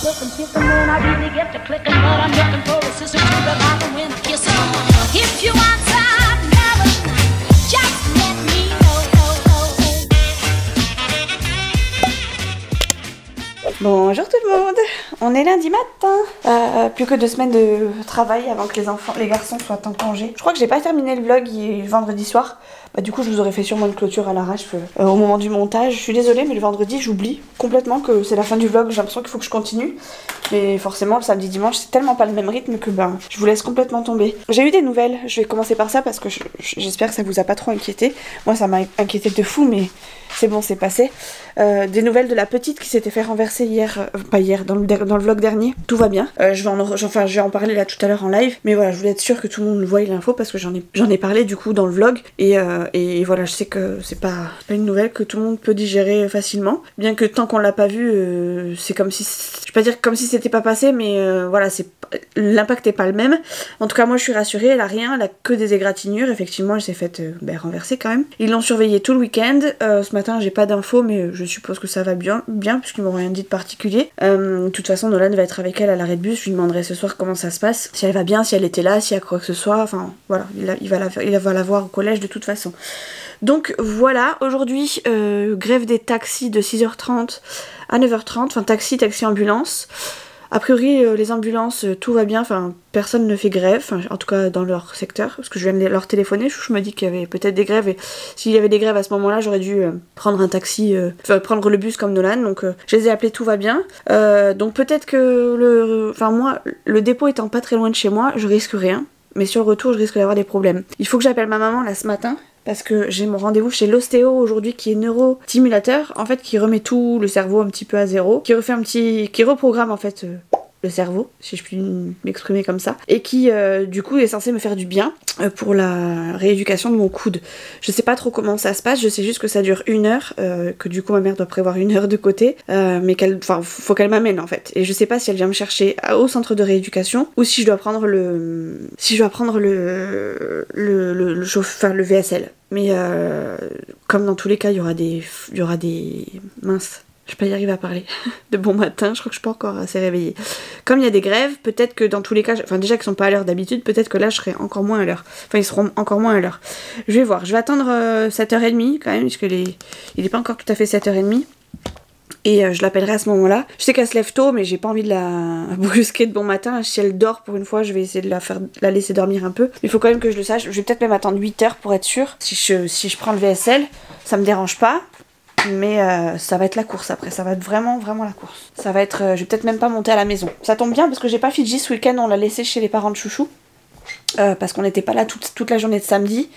looking, picking when I really get to clicking, but I'm looking for a sister to revive and win a kiss. If you want some love, just let me know. Bonjour tout le monde, on est lundi matin. Plus que 2 semaines de travail avant que les garçons soient en congé. Je crois que j'ai pas terminé le vlog vendredi soir. Du coup je vous aurais fait sûrement une clôture à l'arrache au moment du montage. Je suis désolée mais le vendredi j'oublie complètement que c'est la fin du vlog. J'ai l'impression qu'il faut que je continue. Mais forcément le samedi dimanche c'est tellement pas le même rythme que je vous laisse complètement tomber. J'ai eu des nouvelles, je vais commencer par ça parce que j'espère que ça vous a pas trop inquiété. Moi ça m'a inquiété de fou mais c'est bon, c'est passé. Des nouvelles de la petite qui s'était fait renverser hier, pas hier, dans le vlog dernier. Tout va bien. Je vais en parler là tout à l'heure en live. Mais voilà, je voulais être sûre que tout le monde voie l'info parce que j'en ai parlé du coup dans le vlog. Et voilà, je sais que c'est pas une nouvelle que tout le monde peut digérer facilement. Bien que tant qu'on l'a pas vu, c'est comme si... Je vais pas dire comme si c'était pas passé, mais voilà, l'impact est pas le même. En tout cas, moi je suis rassurée, elle a rien, elle a que des égratignures. Effectivement, elle s'est faite renverser quand même. Ils l'ont surveillée tout le week-end. Ce matin, j'ai pas d'infos, mais je suppose que ça va bien puisqu'ils m'ont rien dit de particulier. De toute façon, Nolan va être avec elle à l'arrêt de bus. Je lui demanderai ce soir comment ça se passe, si elle va bien, si elle était là, s'il y a quoi que ce soit. Enfin voilà, il va la voir au collège de toute façon. Donc voilà, aujourd'hui grève des taxis de 6h30 à 9h30, enfin taxi ambulance. A priori les ambulances tout va bien, enfin personne ne fait grève, en tout cas dans leur secteur, parce que je viens de leur téléphoner, je me dis qu'il y avait peut-être des grèves et s'il y avait des grèves à ce moment là j'aurais dû prendre un taxi, prendre le bus comme Nolan, donc je les ai appelés, tout va bien. Donc peut-être que moi le dépôt étant pas très loin de chez moi, je risque rien, mais sur le retour je risque d'avoir des problèmes. Il faut que j'appelle ma maman là ce matin, parce que j'ai mon rendez-vous chez l'ostéo aujourd'hui qui est neurostimulateur, en fait qui remet tout le cerveau un petit peu à zéro, qui reprogramme en fait le cerveau, si je puis m'exprimer comme ça, et qui du coup est censé me faire du bien pour la rééducation de mon coude. Je sais pas trop comment ça se passe, je sais juste que ça dure 1 heure, que du coup ma mère doit prévoir 1 heure de côté, mais faut qu'elle m'amène en fait. Et je sais pas si elle vient me chercher au centre de rééducation ou si je dois prendre le VSL. Mais comme dans tous les cas il y aura des minces. Je vais pas y arriver à parler de bon matin, je crois que je suis pas encore assez réveillée. Comme il y a des grèves, peut-être que dans tous les cas, déjà qu'ils sont pas à l'heure d'habitude, peut-être que là je serai encore moins à l'heure. Enfin, ils seront encore moins à l'heure. Je vais voir, je vais attendre 7h30 quand même, puisqu'il est pas encore tout à fait 7h30. Et je l'appellerai à ce moment-là. Je sais qu'elle se lève tôt, mais j'ai pas envie de la brusquer de bon matin. Si elle dort pour une fois, je vais essayer de la laisser dormir un peu. Il faut quand même que je le sache. Je vais peut-être même attendre 8h pour être sûre. Si je prends le VSL, ça me dérange pas. Mais ça va être la course après, ça va être vraiment la course. Ça va être, je vais peut-être même pas monter à la maison. Ça tombe bien parce que j'ai pas Fidji ce week-end, on l'a laissé chez les parents de Chouchou. Parce qu'on n'était pas là toute la journée de samedi.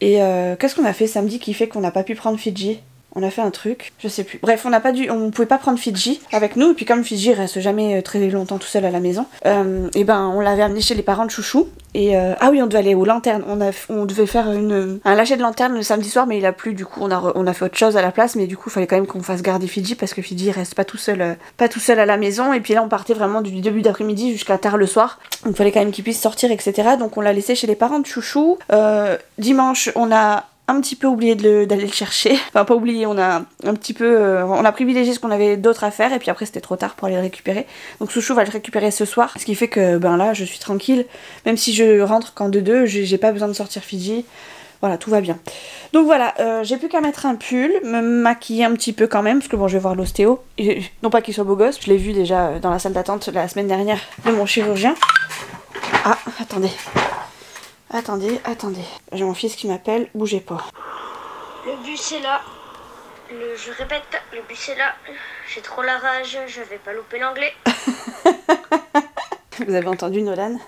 Et qu'est-ce qu'on a fait samedi qui fait qu'on n'a pas pu prendre Fidji ? On a fait un truc, je sais plus. Bref, on pouvait pas prendre Fidji avec nous, et puis comme Fidji reste jamais très longtemps tout seul à la maison, et on l'avait amené chez les parents de Chouchou, et ah oui, on devait aller aux lanternes, on devait faire un lâcher de lanterne le samedi soir, mais il a plu, du coup on a fait autre chose à la place, mais du coup il fallait quand même qu'on fasse garder Fidji, parce que Fidji reste pas tout seul à la maison, et puis là on partait vraiment du début d'après-midi jusqu'à tard le soir, donc il fallait quand même qu'il puisse sortir, etc. Donc on l'a laissé chez les parents de Chouchou. Dimanche, on a un petit peu oublié d'aller le chercher. Enfin, pas oublié, on a privilégié ce qu'on avait d'autre à faire, et puis après c'était trop tard pour aller le récupérer. Donc Chouchou va le récupérer ce soir, ce qui fait que là je suis tranquille. Même si je rentre qu'en 2-2, j'ai pas besoin de sortir Fidji. Voilà, tout va bien. Donc voilà, j'ai plus qu'à mettre un pull, me maquiller un petit peu quand même, parce que je vais voir l'ostéo. Non pas qu'il soit beau gosse, je l'ai vu déjà dans la salle d'attente la semaine dernière de mon chirurgien. Ah, attendez. Attendez. J'ai mon fils qui m'appelle, bougez pas. Le bus est là. Je répète, le bus est là. J'ai trop la rage, je vais pas louper l'anglais. Vous avez entendu Nolan?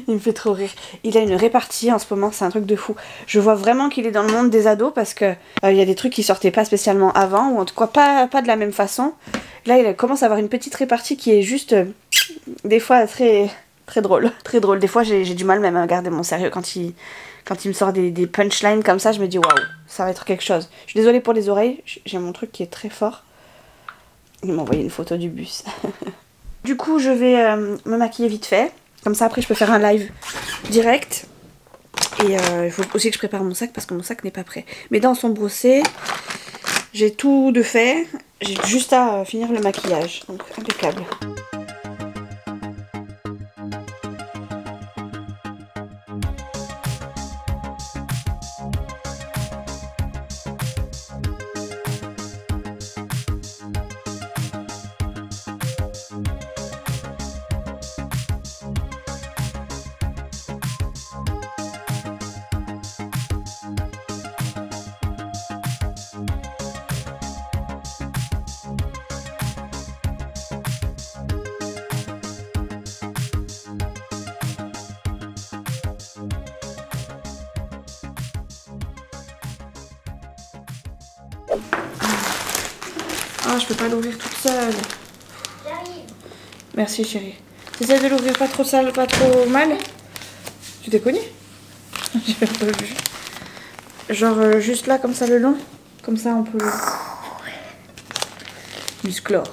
Il me fait trop rire. Il a une répartie en ce moment, c'est un truc de fou. Je vois vraiment qu'il est dans le monde des ados parce que il y a des trucs qui sortaient pas spécialement avant, ou en tout cas pas de la même façon. Là, il commence à avoir une petite répartie qui est juste des fois très drôle. Des fois, j'ai du mal même à garder mon sérieux quand il me sort des punchlines comme ça. Je me dis waouh, ça va être quelque chose. Je suis désolée pour les oreilles, j'ai mon truc qui est très fort. Il m'a envoyé une photo du bus. Du coup, je vais me maquiller vite fait. Comme ça, après, je peux faire un live direct. Et il faut aussi que je prépare mon sac parce que mon sac n'est pas prêt. Mes dents sont brossées. J'ai tout de fait. j'ai juste à finir le maquillage, donc impeccable. Ah, je peux pas l'ouvrir toute seule. J'arrive. Merci chérie. T'essaies de l'ouvrir pas trop sale, pas trop mal. Tu t'es connu? J'ai pas vu. Genre juste là comme ça le long. Comme ça on peut... Musclore.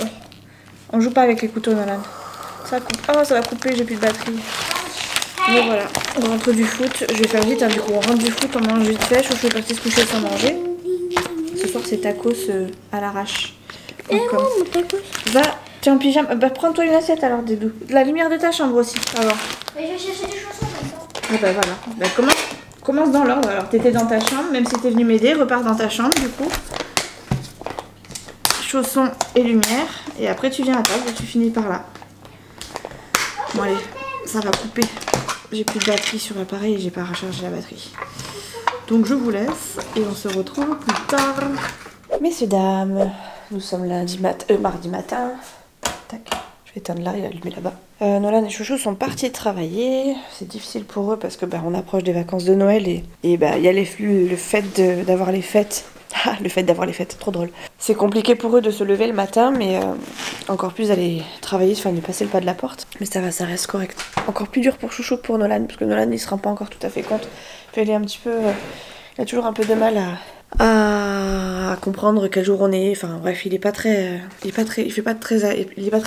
Ouais. On joue pas avec les couteaux Nolan. Ça coupe. Oh ça va couper, j'ai plus de batterie. Mais voilà, on rentre du foot. Je vais faire vite hein, du coup on rentre du foot, on mange vite fait. Je suis partie se coucher sans manger. Ce soir c'est tacos à l'arrache. Mon tacos. Va, tu es en pyjama. Bah prends-toi une assiette alors Dédou. La lumière de ta chambre aussi avant. Mais je vais chercher des chaussons maintenant. Ah bah voilà. Bah commence dans l'ordre. Alors t'étais dans ta chambre, même si t'es venu m'aider, repars dans ta chambre du coup. Chaussons et lumière. Et après tu viens à table et tu finis par là. Bon allez, ça va couper. J'ai plus de batterie sur l'appareil et j'ai pas rechargé la batterie. Donc je vous laisse et on se retrouve plus tard. Messieurs, dames, nous sommes mardi matin. Tac, je vais éteindre là et l'allumer là-bas. Nolan et Chouchou sont partis travailler. C'est difficile pour eux parce que bah, on approche des vacances de Noël et bah, y a le fait d'avoir les fêtes. Ah, le fait d'avoir les fêtes, trop drôle. C'est compliqué pour eux de se lever le matin, mais encore plus d'aller travailler, enfin de passer le pas de la porte. Mais ça va, ça reste correct. Encore plus dur pour Chouchou que pour Nolan, parce que Nolan il se rend pas encore tout à fait compte. Puis il est un petit peu... il a toujours un peu de mal à comprendre quel jour on est. Enfin bref, il est pas très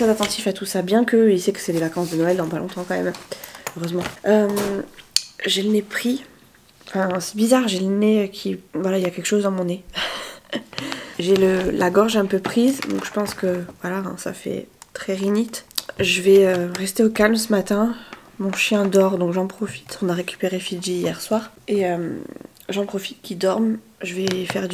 attentif à tout ça, bien que il sait que c'est les vacances de Noël dans pas longtemps quand même. Heureusement. J'ai le nez pris. Enfin, c'est bizarre, j'ai le nez qui... Voilà, il y a quelque chose dans mon nez. J'ai la gorge un peu prise, donc je pense que, voilà, hein, ça fait très rhinite. Je vais rester au calme ce matin. Mon chien dort, donc j'en profite. On a récupéré Fidji hier soir. Et j'en profite qu'il dorme. Je vais faire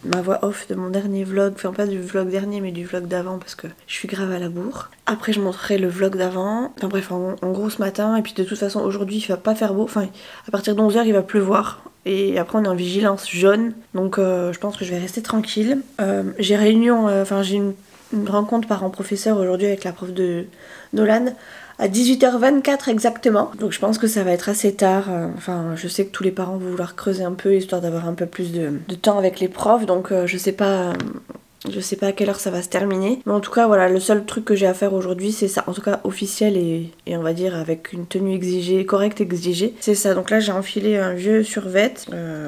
ma voix off de mon dernier vlog. Enfin, pas du vlog dernier, mais du vlog d'avant, parce que je suis grave à la bourre. Après, je montrerai le vlog d'avant. Enfin bref, en gros ce matin. Et puis de toute façon, aujourd'hui, il va pas faire beau. Enfin, à partir de 11h, il va pleuvoir. Et après, on est en vigilance jaune. Donc, je pense que je vais rester tranquille. J'ai une rencontre parent-professeur aujourd'hui avec la prof de Nolan. À 18h24 exactement. Donc je pense que ça va être assez tard. Enfin, je sais que tous les parents vont vouloir creuser un peu, histoire d'avoir un peu plus de temps avec les profs. Donc je sais pas à quelle heure ça va se terminer. Mais en tout cas, voilà, le seul truc que j'ai à faire aujourd'hui, c'est ça. En tout cas, officiel et on va dire avec une tenue exigée, correcte exigée. C'est ça. Donc là, j'ai enfilé un vieux survêt.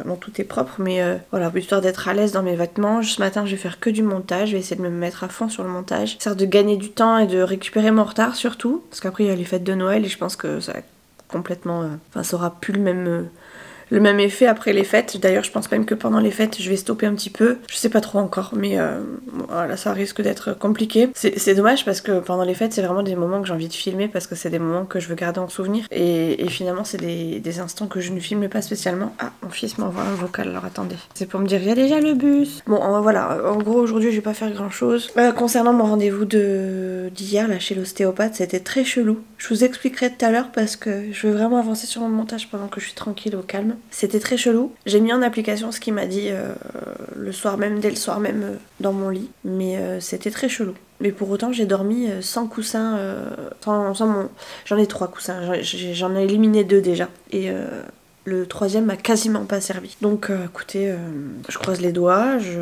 Bon, tout est propre, mais voilà, histoire d'être à l'aise dans mes vêtements. Ce matin, je vais faire que du montage. Je vais essayer de me mettre à fond sur le montage. Ça sert de gagner du temps et de récupérer mon retard surtout. Parce qu'après, il y a les fêtes de Noël et je pense que ça va complètement... Enfin, ça aura plus le même effet après les fêtes. D'ailleurs, je pense même que pendant les fêtes, je vais stopper un petit peu. Je sais pas trop encore, mais voilà, ça risque d'être compliqué. C'est dommage parce que pendant les fêtes, c'est vraiment des moments que j'ai envie de filmer parce que c'est des moments que je veux garder en souvenir. Et finalement, c'est des instants que je ne filme pas spécialement. Ah, mon fils m'envoie un vocal, alors attendez. C'est pour me dire, il y a déjà le bus. Bon, voilà. En gros, aujourd'hui, je vais pas faire grand chose. Concernant mon rendez-vous d'hier, là, chez l'ostéopathe, c'était très chelou. Je vous expliquerai tout à l'heure parce que je veux vraiment avancer sur mon montage pendant que je suis tranquille au calme. C'était très chelou. J'ai mis en application ce qu'il m'a dit dès le soir même dans mon lit. Mais c'était très chelou. Mais pour autant, j'ai dormi sans coussin. J'en ai 3 coussins. J'en ai éliminé 2 déjà. Et le 3e m'a quasiment pas servi. Donc écoutez, je croise les doigts. Je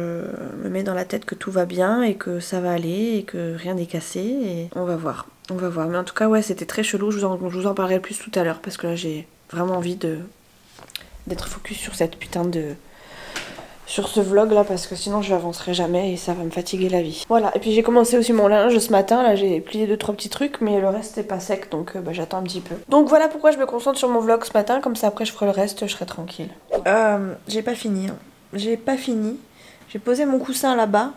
me mets dans la tête que tout va bien et que ça va aller et que rien n'est cassé. Et on va voir. On va voir. Mais en tout cas, ouais, c'était très chelou. Je vous en parlerai plus tout à l'heure parce que là, j'ai vraiment envie d'être focus sur sur ce vlog là parce que sinon je n'avancerai jamais et ça va me fatiguer la vie. Voilà, et puis j'ai commencé aussi mon linge ce matin, là j'ai plié 2-3 petits trucs mais le reste n'est pas sec donc j'attends un petit peu. Donc voilà pourquoi je me concentre sur mon vlog ce matin, comme ça après je ferai le reste, je serai tranquille. J'ai pas fini, J'ai posé mon coussin là-bas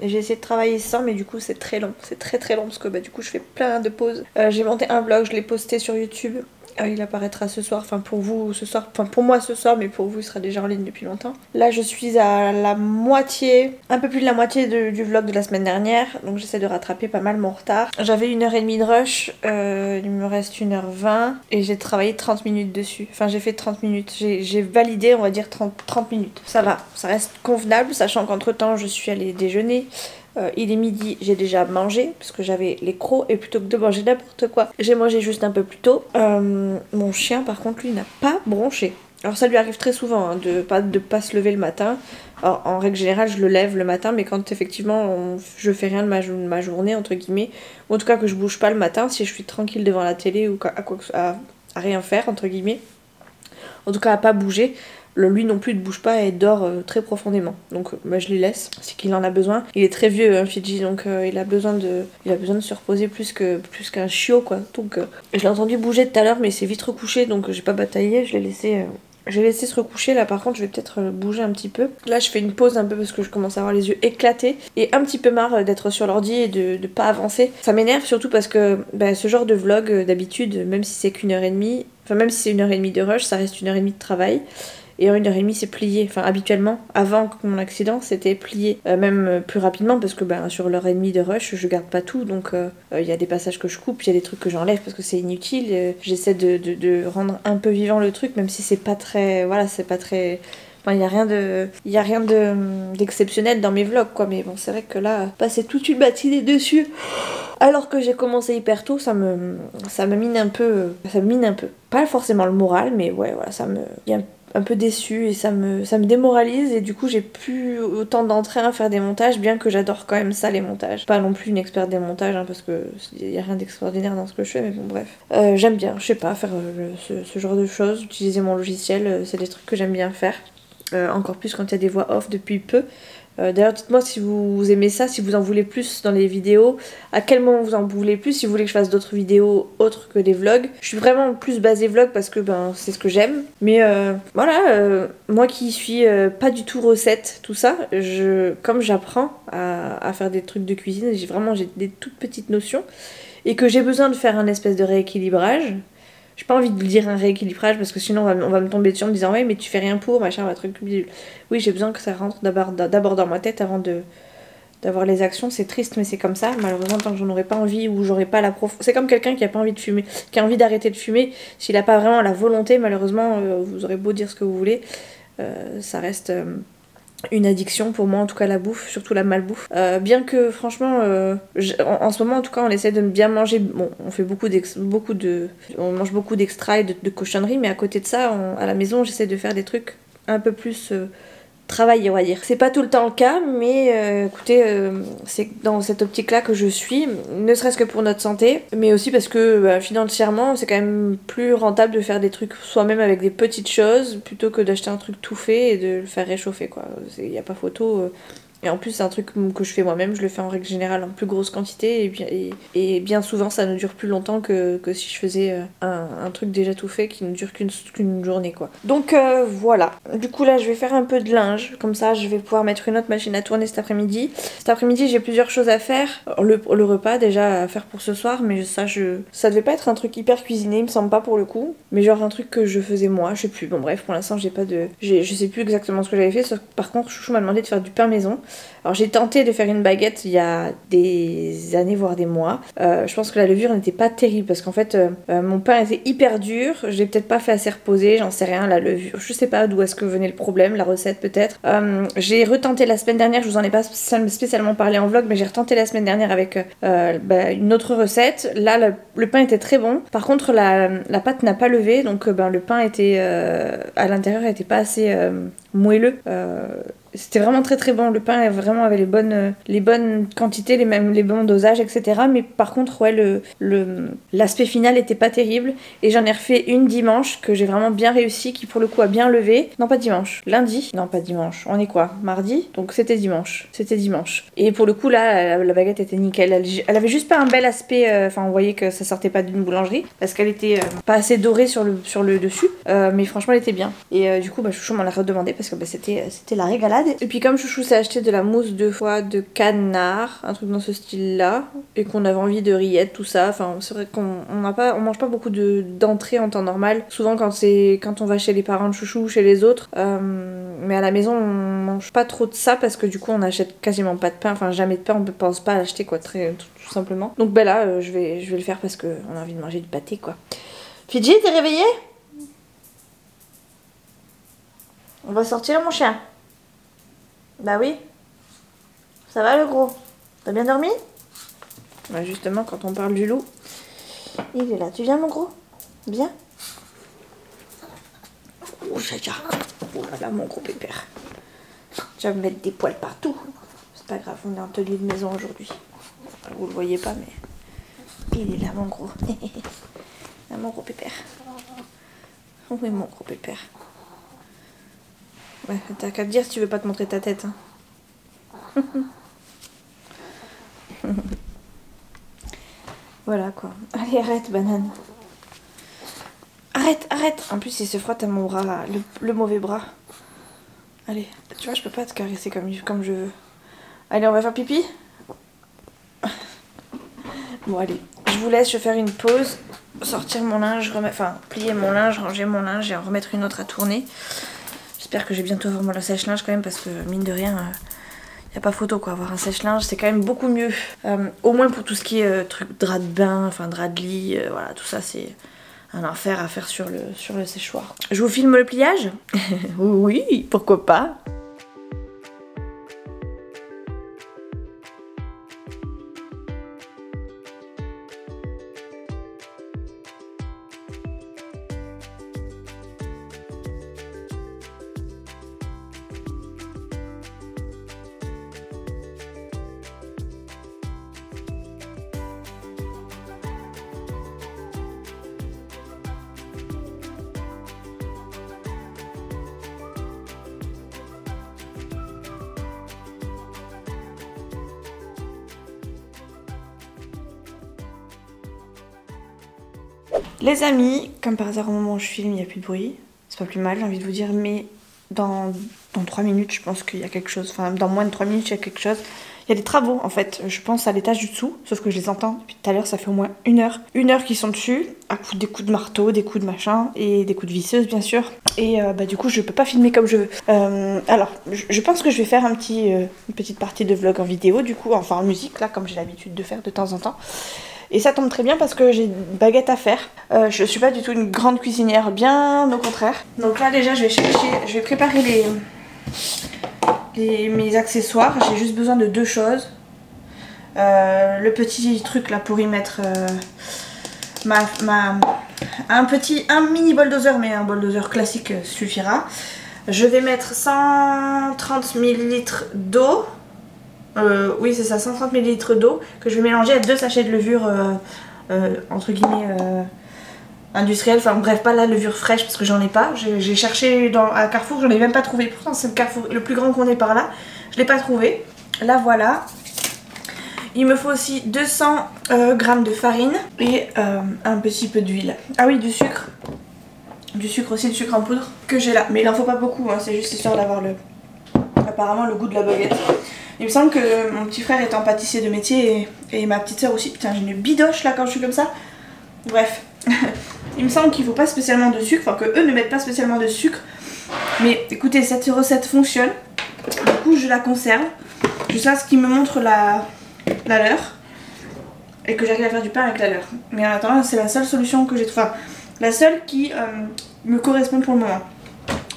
Et j'ai essayé de travailler sans, mais du coup c'est très long. C'est très très long parce que du coup je fais plein de pauses. J'ai monté un vlog, je l'ai posté sur YouTube. Il apparaîtra ce soir, enfin pour vous ce soir, enfin pour moi ce soir, mais pour vous il sera déjà en ligne depuis longtemps. Là je suis à la moitié, un peu plus de la moitié du vlog de la semaine dernière, donc j'essaie de rattraper pas mal mon retard. J'avais 1h30 de rush, il me reste 1h20 et j'ai travaillé 30 minutes dessus. Enfin j'ai fait 30 minutes, j'ai validé on va dire 30 minutes. Ça va, ça reste convenable, sachant qu'entre temps je suis allée déjeuner. Il est midi, j'ai déjà mangé parce que j'avais les crocs et plutôt que de manger n'importe quoi, j'ai mangé juste un peu plus tôt. Mon chien par contre lui n'a pas bronché. Alors ça lui arrive très souvent hein, de pas se lever le matin. Alors, en règle générale je le lève le matin, mais quand effectivement je fais rien de ma journée entre guillemets, ou en tout cas que je bouge pas le matin, si je suis tranquille devant la télé ou à rien faire entre guillemets, en tout cas à pas bouger. Lui non plus ne bouge pas et dort très profondément. Donc je les laisse, c'est qu'il en a besoin. Il est très vieux, hein, Fidji, donc il a besoin de se reposer plus qu'un chiot, quoi. Donc je l'ai entendu bouger tout à l'heure, mais il s'est vite recouché, donc j'ai pas bataillé, je l'ai laissé... J'ai laissé se recoucher, là par contre je vais peut-être bouger un petit peu. Là je fais une pause un peu parce que je commence à avoir les yeux éclatés et un petit peu marre d'être sur l'ordi et de pas avancer. Ça m'énerve surtout parce que ce genre de vlog d'habitude, même si c'est qu'1h30, enfin même si c'est 1h30 de rush, ça reste 1h30 de travail. Et en 1h30 c'est plié, enfin habituellement, avant mon accident c'était plié, même plus rapidement parce que sur l'heure et demie de rush je garde pas tout, donc il y a des passages que je coupe, il y a des trucs que j'enlève parce que c'est inutile, j'essaie de rendre un peu vivant le truc même si c'est pas très, voilà c'est pas très... Enfin, il y a rien d'exceptionnel dans mes vlogs quoi, mais bon c'est vrai que là, passer toute une matinée dessus alors que j'ai commencé hyper tôt, ça me mine un peu, pas forcément le moral, mais ouais voilà, il y a un peu déçue et ça me démoralise et du coup j'ai plus autant d'entrain à faire des montages, bien que j'adore quand même ça les montages. Pas non plus une experte des montages hein, parce que y a rien d'extraordinaire dans ce que je fais, mais bon bref. J'aime bien, je sais pas, faire ce genre de choses, utiliser mon logiciel, c'est des trucs que j'aime bien faire. Encore plus quand il y a des voix off depuis peu. D'ailleurs dites-moi si vous aimez ça, si vous en voulez plus dans les vidéos, à quel moment vous en voulez plus, si vous voulez que je fasse d'autres vidéos autres que des vlogs. Je suis vraiment plus basée vlog parce que c'est ce que j'aime, mais voilà, moi qui suis pas du tout recette, tout ça, comme j'apprends à faire des trucs de cuisine, j'ai des toutes petites notions et que j'ai besoin de faire un espèce de rééquilibrage. J'ai pas envie de dire un rééquilibrage parce que sinon on va me tomber dessus en me disant ouais mais tu fais rien pour machin, un truc bidule. Oui, j'ai besoin que ça rentre d'abord dans ma tête avant d'avoir les actions. C'est triste mais c'est comme ça. Malheureusement tant que j'en aurais pas envie ou j'aurais pas la c'est comme quelqu'un qui a pas envie de fumer, qui a envie d'arrêter de fumer, s'il a pas vraiment la volonté, malheureusement vous aurez beau dire ce que vous voulez, ça reste une addiction pour moi, en tout cas la bouffe, surtout la malbouffe. Bien que franchement, en ce moment en tout cas on essaie de bien manger. Bon, on fait on mange beaucoup d'extra et de cochonneries, mais à côté de ça, à la maison j'essaie de faire des trucs un peu plus travailler on va dire. C'est pas tout le temps le cas, mais écoutez, c'est dans cette optique là que je suis, ne serait-ce que pour notre santé, mais aussi parce que financièrement c'est quand même plus rentable de faire des trucs soi-même avec des petites choses plutôt que d'acheter un truc tout fait et de le faire réchauffer quoi. Y a pas photo. Et en plus c'est un truc que je fais moi-même, je le fais en règle générale en plus grosse quantité et bien souvent ça ne dure plus longtemps que si je faisais un truc déjà tout fait qui ne dure qu'une journée quoi. Donc voilà, du coup là je vais faire un peu de linge, comme ça je vais pouvoir mettre une autre machine à tourner cet après-midi. Cet après-midi j'ai plusieurs choses à faire, le repas déjà à faire pour ce soir, mais ça devait pas être un truc hyper cuisiné, il me semble pas pour le coup, mais genre un truc que je faisais moi, je sais plus, bon bref pour l'instant je sais plus exactement ce que j'avais fait, par contre Chouchou m'a demandé de faire du pain maison. Alors j'ai tenté de faire une baguette il y a des années voire des mois. Je pense que la levure n'était pas terrible parce qu'en fait mon pain était hyper dur. Je l'ai peut-être pas fait assez reposer, j'en sais rien. La levure, je sais pas d'où est-ce que venait le problème, la recette peut-être. J'ai retenté la semaine dernière, je vous en ai pas spécialement parlé en vlog, mais j'ai retenté la semaine dernière avec une autre recette. Là le pain était très bon. Par contre la pâte n'a pas levé, donc le pain était à l'intérieur était pas assez moelleux. C'était vraiment très très bon, le pain vraiment avait les bonnes quantités, les bons dosages, etc. Mais par contre, ouais, l'aspect final était pas terrible. Et j'en ai refait une dimanche que j'ai vraiment bien réussi, qui pour le coup a bien levé. Non, pas dimanche, lundi. Non, pas dimanche. On est quoi? Mardi? Donc c'était dimanche. Et pour le coup, là, la baguette était nickel. Elle avait juste pas un bel aspect. Enfin, on voyait que ça sortait pas d'une boulangerie parce qu'elle était pas assez dorée sur le dessus. Mais franchement, elle était bien. Et du coup, Chouchou m'en a redemandé parce que c'était la régalade. salade. Et puis comme Chouchou s'est acheté de la mousse de foie de canard, un truc dans ce style là, et qu'on avait envie de rillettes, tout ça, enfin c'est vrai qu'on mange pas beaucoup d'entrées en temps normal, souvent quand on va chez les parents de Chouchou ou chez les autres, mais à la maison on mange pas trop de ça parce que du coup on achète quasiment pas de pain, enfin jamais de pain, on pense pas à l'acheter quoi, tout simplement. Donc ben là je vais le faire parce qu'on a envie de manger du pâté quoi. Fidji, t'es réveillé? On va sortir mon chien. Bah oui. Ça va le gros? T'as bien dormi? Bah justement quand on parle du loup, il est là. Tu viens mon gros? Viens. Oh Jaja. Oh là là mon gros pépère. Tu vas me mettre des poils partout. C'est pas grave, on est en tenue de maison aujourd'hui. Vous le voyez pas mais il est là mon gros. Là, mon gros pépère. Oui mon gros pépère. Ouais, t'as qu'à te dire si tu veux pas te montrer ta tête. Hein. Voilà quoi. Allez, arrête, banane. Arrête, arrête. En plus, il se frotte à mon bras, le mauvais bras. Allez, tu vois, je peux pas te caresser comme je veux. Allez, on va faire pipi. Bon, allez. Je vous laisse, je vais faire une pause. Sortir mon linge, enfin, plier mon linge, ranger mon linge et en remettre une autre à tourner. J'espère que j'ai bientôt vraiment le sèche-linge quand même parce que mine de rien, y a pas photo quoi. Avoir un sèche-linge c'est quand même beaucoup mieux. Au moins pour tout ce qui est truc drap de bain, enfin drap de lit, voilà tout ça c'est un enfer à faire sur le séchoir. Je vous filme le pliage? Oui, pourquoi pas. Les amis, comme par hasard au moment où je filme il n'y a plus de bruit, c'est pas plus mal j'ai envie de vous dire, mais dans 3 minutes je pense qu'il y a quelque chose, enfin dans moins de 3 minutes il y a quelque chose. Il y a des travaux en fait, je pense à l'étage du dessous, sauf que je les entends depuis tout à l'heure, ça fait au moins 1 heure. 1 heure qu'ils sont dessus, à coup des coups de marteau, des coups de machin, et des coups de visseuse bien sûr. Et bah du coup je peux pas filmer comme je veux. Alors, je pense que je vais faire une petite partie de vlog en vidéo du coup, enfin en musique là, comme j'ai l'habitude de faire de temps en temps. Et ça tombe très bien parce que j'ai une baguette à faire. Je suis pas du tout une grande cuisinière, bien au contraire. Donc là déjà je vais préparer mes accessoires. J'ai juste besoin de 2 choses. Le petit truc là pour y mettre un mini bulldozer, mais un bulldozer classique suffira. Je vais mettre 130 ml d'eau. Oui c'est ça, 130 ml d'eau que je vais mélanger à 2 sachets de levure entre guillemets industrielle, enfin bref pas la levure fraîche parce que j'en ai pas. J'ai cherché à Carrefour, j'en ai même pas trouvé, pourtant c'est le Carrefour le plus grand qu'on ait par là, je l'ai pas trouvé. Là voilà. Il me faut aussi 200 g de farine et un petit peu d'huile. Ah oui, du sucre aussi, du sucre en poudre que j'ai là, mais il en faut pas beaucoup hein, c'est juste histoire d'avoir apparemment le goût de la baguette. Il me semble que mon petit frère est en pâtissier de métier et ma petite soeur aussi. Putain, j'ai une bidoche là quand je suis comme ça. Bref, il me semble qu'il faut pas spécialement de sucre, enfin que eux ne mettent pas spécialement de sucre. Mais écoutez, cette recette fonctionne. Du coup, je la conserve jusqu'à ce qu'il me montre la leur et que j'arrive à faire du pain avec la leur. Mais en attendant, c'est la seule solution que j'ai trouvée. Enfin, la seule qui me correspond pour le moment.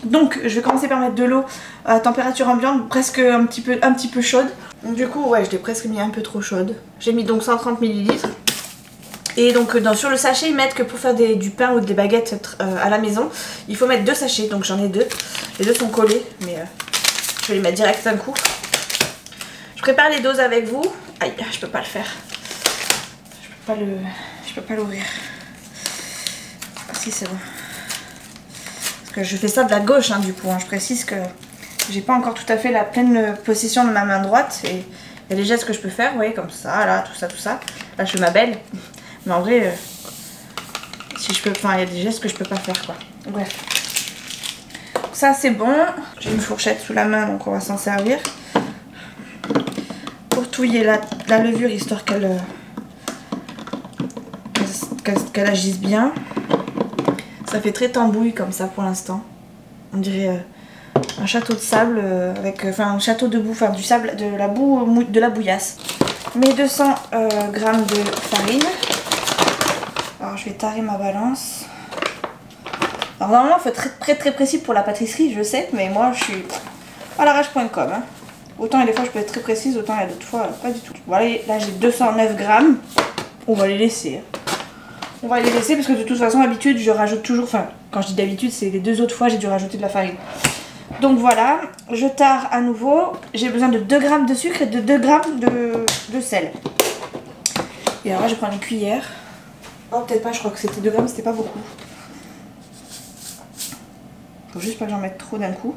Donc je vais commencer par mettre de l'eau à température ambiante, presque un petit peu chaude. Donc, du coup ouais je l'ai presque mis un peu trop chaude. J'ai mis donc 130 ml. Et donc sur le sachet ils mettent que pour faire du pain ou des baguettes à la maison, il faut mettre 2 sachets, donc j'en ai 2. Les 2 sont collés, mais je vais les mettre direct d'un coup. Je prépare les doses avec vous. Aïe, je peux pas le faire. Je peux pas l'ouvrir. Ah si c'est bon. Je fais ça de la gauche hein, du coup, hein. Je précise que j'ai pas encore tout à fait la pleine possession de ma main droite et il y a des gestes que je peux faire, vous voyez, comme ça, là, tout ça. Là je fais ma belle, mais en vrai, si je peux, enfin il y a des gestes que je peux pas faire quoi. Bref. ça c'est bon. J'ai une fourchette sous la main donc on va s'en servir. Pour touiller la levure histoire qu'elle agisse bien. Ça fait très tambouille comme ça pour l'instant. On dirait un château de sable avec un château de boue, enfin du sable, de la boue, de la bouillasse. Mes 200 grammes de farine. Alors je vais tarer ma balance. Alors normalement il faut être très précis pour la pâtisserie, je sais, mais moi je suis à l'arrache.com. Hein. Autant il y a des fois je peux être très précise, autant il y a d'autres fois pas du tout. Voilà, là j'ai 209 grammes. On va les laisser. On va les laisser parce que de toute façon d'habitude je rajoute toujours, enfin quand je dis d'habitude c'est les 2 autres fois j'ai dû rajouter de la farine. Donc voilà, je tare à nouveau. J'ai besoin de 2 grammes de sucre et de 2 grammes de sel. Et alors là je prends une cuillère. Oh peut-être pas, je crois que c'était 2 grammes, c'était pas beaucoup. Faut juste pas que j'en mette trop d'un coup.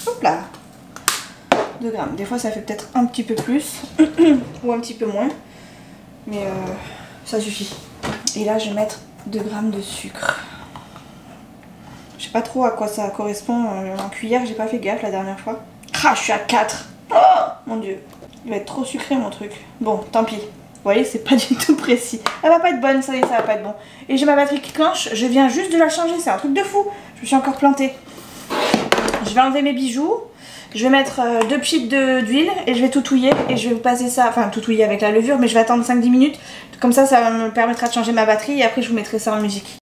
Hop là. 2 grammes. Des fois ça fait peut-être un petit peu plus ou un petit peu moins. Mais ça suffit. Et là je vais mettre 2 grammes de sucre. Je sais pas trop à quoi ça correspond en cuillère, j'ai pas fait gaffe la dernière fois. Ah, je suis à 4. Oh mon dieu. Il va être trop sucré mon truc. Bon, tant pis. Vous voyez, c'est pas du tout précis. Elle va pas être bonne, ça y est, ça va pas être bon. Et j'ai ma batterie qui clenche, je viens juste de la changer, c'est un truc de fou. Je me suis encore plantée. Je vais enlever mes bijoux. Je vais mettre 2 pipes d'huile et je vais tout touiller. Et je vais vous passer ça, enfin tout touiller avec la levure, mais je vais attendre 5-10 minutes. Comme ça, ça me permettra de changer ma batterie et après je vous mettrai ça en musique.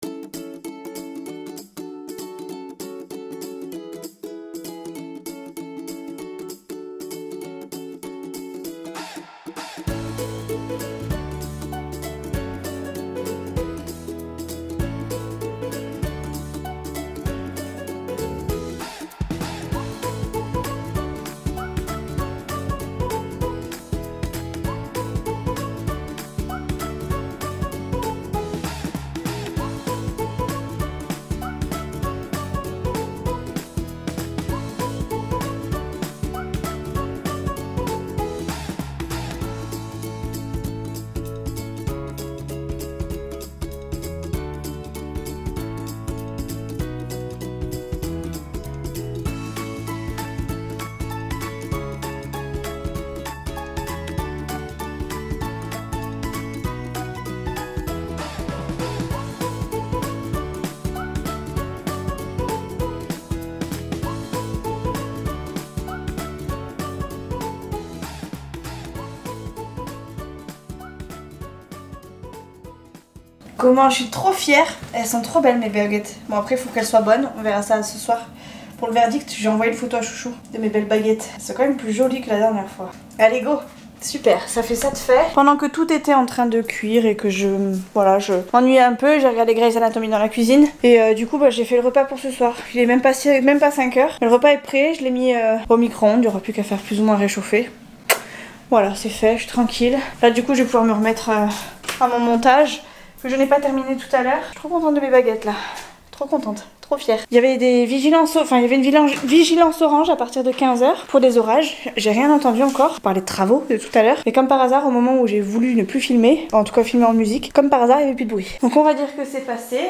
Comment je suis trop fière. Elles sont trop belles mes baguettes. Bon après il faut qu'elles soient bonnes. On verra ça ce soir. Pour le verdict, j'ai envoyé une photo à Chouchou de mes belles baguettes. C'est quand même plus joli que la dernière fois. Allez go. Super, ça fait ça de fait. Pendant que tout était en train de cuire et que je m'ennuyais un peu, j'ai regardé Grey's Anatomy dans la cuisine. Et du coup j'ai fait le repas pour ce soir. Il est même pas 5 h. Le repas est prêt, je l'ai mis au micro-ondes. Il n'y aura plus qu'à faire plus ou moins réchauffer. Voilà, c'est fait, je suis tranquille. Là du coup je vais pouvoir me remettre à mon montage que je n'ai pas terminé tout à l'heure. Je suis trop contente de mes baguettes là. Trop contente, trop fière. Il y avait des vigilances, il y avait une vigilance orange à partir de 15 h pour des orages. J'ai rien entendu encore. On parlait de travaux de tout à l'heure. Mais comme par hasard, au moment où j'ai voulu ne plus filmer, en tout cas filmer en musique, comme par hasard, il n'y avait plus de bruit. Donc on va dire que c'est passé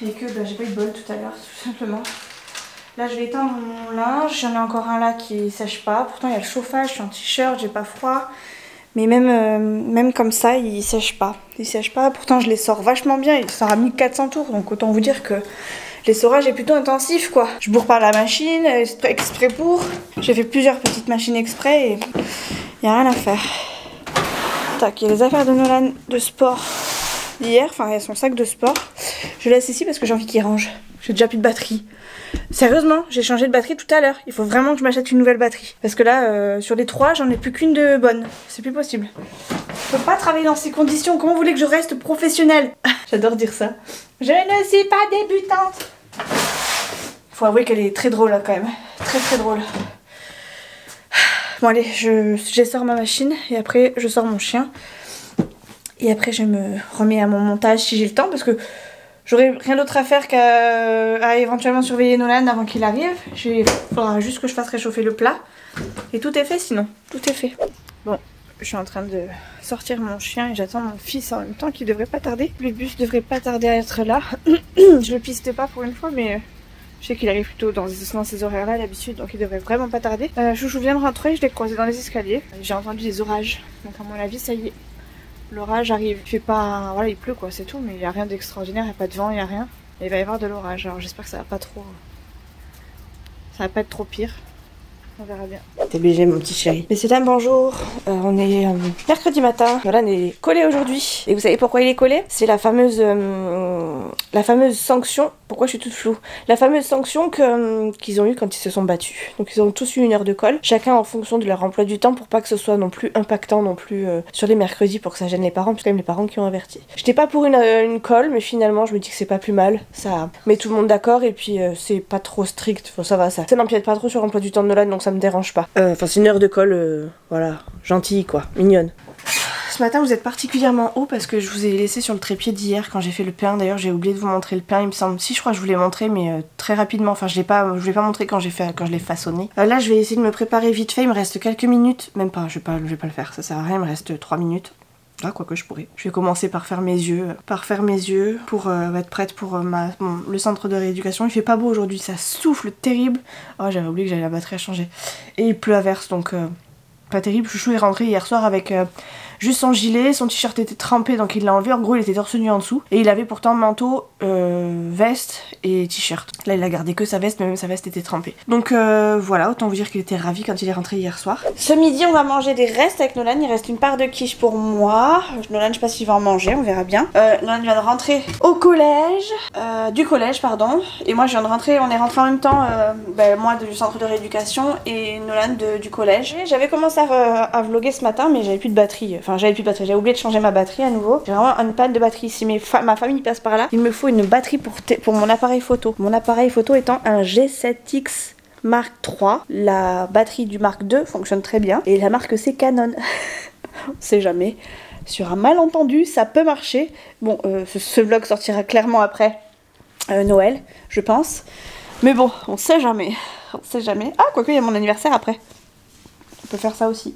et que j'ai pas eu de bol tout à l'heure, tout simplement. Là je vais étendre mon linge. J'en ai encore un là qui sèche pas. Pourtant il y a le chauffage, je suis en t-shirt, j'ai pas froid. Mais même comme ça, il sèche pas. Il sèche pas. Pourtant, je les sors vachement bien. Il sort à 1400 tours. Donc, autant vous dire que l'essorage est plutôt intensif, quoi. Je bourre pas la machine exprès pour. J'ai fait plusieurs petites machines exprès et il n'y a rien à faire. Tac, il y a les affaires de Nolan de sport d'hier. Enfin, il y a son sac de sport. Je laisse ici parce que j'ai envie qu'il range. J'ai déjà plus de batterie. Sérieusement, j'ai changé de batterie tout à l'heure. Il faut vraiment que je m'achète une nouvelle batterie. Parce que là, sur les 3, j'en ai plus qu'une de bonne. C'est plus possible. Je peux pas travailler dans ces conditions. Comment vous voulez que je reste professionnelle? J'adore dire ça. Je ne suis pas débutante. Faut avouer qu'elle est très drôle là, quand même. Très très drôle. Bon allez, j'essore ma machine. Et après, je sors mon chien. Et après, je me remets à mon montage si j'ai le temps. Parce que j'aurai rien d'autre à faire qu'à éventuellement surveiller Nolan avant qu'il arrive. Il faudra juste que je fasse réchauffer le plat. Et tout est fait sinon. Tout est fait. Bon, Je suis en train de sortir mon chien et j'attends mon fils en même temps qui devrait pas tarder. Le bus devrait pas tarder à être là. Je le piste pas pour une fois, mais je sais qu'il arrive plutôt dans ces horaires-là d'habitude, donc il devrait vraiment pas tarder. Chouchou vient de rentrer, je l'ai croisé dans les escaliers. J'ai entendu des orages, donc à mon avis ça y est. L'orage arrive. Il fait pas... Voilà, il pleut quoi, c'est tout, mais il n'y a rien d'extraordinaire, il n'y a pas de vent, il n'y a rien. Et il va y avoir de l'orage, alors j'espère que ça va pas trop... Ça va pas être trop pire. On verra bien. T'es obligé mon petit chéri. Messieurs dames, bonjour. On est mercredi matin. Nolan est collé aujourd'hui. Et vous savez pourquoi il est collé? C'est la fameuse sanction. Pourquoi je suis toute floue? La fameuse sanction qu'ils ont eue quand ils se sont battus. Donc ils ont tous eu 1 heure de colle. Chacun en fonction de leur emploi du temps pour pas que ce soit non plus impactant non plus sur les mercredis pour que ça gêne les parents. Parce que c'est quand même les parents qui ont averti. J'étais pas pour une colle, mais finalement je me dis que c'est pas plus mal. Ça met tout le monde d'accord et puis c'est pas trop strict. Enfin, ça va, ça n'empiète pas trop sur l'emploi du temps de Nolan, donc ça me dérange pas. Enfin c'est 1 heure de colle, voilà, gentille quoi, mignonne. Ce matin vous êtes particulièrement haut parce que je vous ai laissé sur le trépied d'hier quand j'ai fait le pain. D'ailleurs j'ai oublié de vous montrer le pain, il me semble. Si, je crois que je vous l'ai montré, mais très rapidement. Enfin je l'ai pas montré quand je l'ai façonné. Là je vais essayer de me préparer vite fait, il me reste quelques minutes. Même pas, je vais pas le faire, ça sert à rien, il me reste 3 minutes. Là, quoi que je pourrais. Je vais commencer par faire mes yeux. Pour être prête pour le centre de rééducation. Il fait pas beau aujourd'hui, ça souffle terrible. Oh, j'avais oublié que j'avais la batterie à changer. Et il pleut à verse, donc pas terrible. Chouchou est rentré hier soir avec juste son gilet, son t-shirt était trempé, donc il l'a enlevé. En gros, il était torse nu en dessous. Et il avait pourtant manteau, veste et t-shirt. Là, il a gardé que sa veste, mais même sa veste était trempée. Donc voilà, autant vous dire qu'il était ravi quand il est rentré hier soir. Ce midi, on va manger des restes avec Nolan. Il reste une part de quiche pour moi. Nolan, je sais pas s'il va en manger, on verra bien. Nolan vient de rentrer au collège, du collège, pardon. Et moi, je viens de rentrer, on est rentré en même temps, moi du centre de rééducation et Nolan du collège. J'avais commencé à vlogger ce matin, mais j'avais plus de batterie. Enfin, j'avais oublié de changer ma batterie à nouveau. J'ai vraiment une panne de batterie. Si ma famille passe par là, il me faut une batterie pour mon appareil photo. Mon appareil photo étant un G7X Mark III. La batterie du Mark II fonctionne très bien. Et la marque c'est Canon. On sait jamais. Sur un malentendu, ça peut marcher. Bon, ce vlog sortira clairement après Noël, je pense. Mais bon, on sait jamais. On sait jamais. Ah, quoique, il y a mon anniversaire après. On peut faire ça aussi.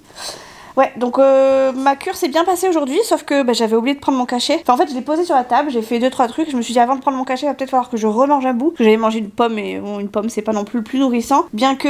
Ouais, donc ma cure s'est bien passée aujourd'hui, sauf que j'avais oublié de prendre mon cachet. Enfin, en fait, je l'ai posé sur la table, j'ai fait 2-3 trucs. Je me suis dit, avant de prendre mon cachet, il va peut-être falloir que je remange un bout. J'avais mangé une pomme, et bon, une pomme, c'est pas non plus le plus nourrissant. Bien que...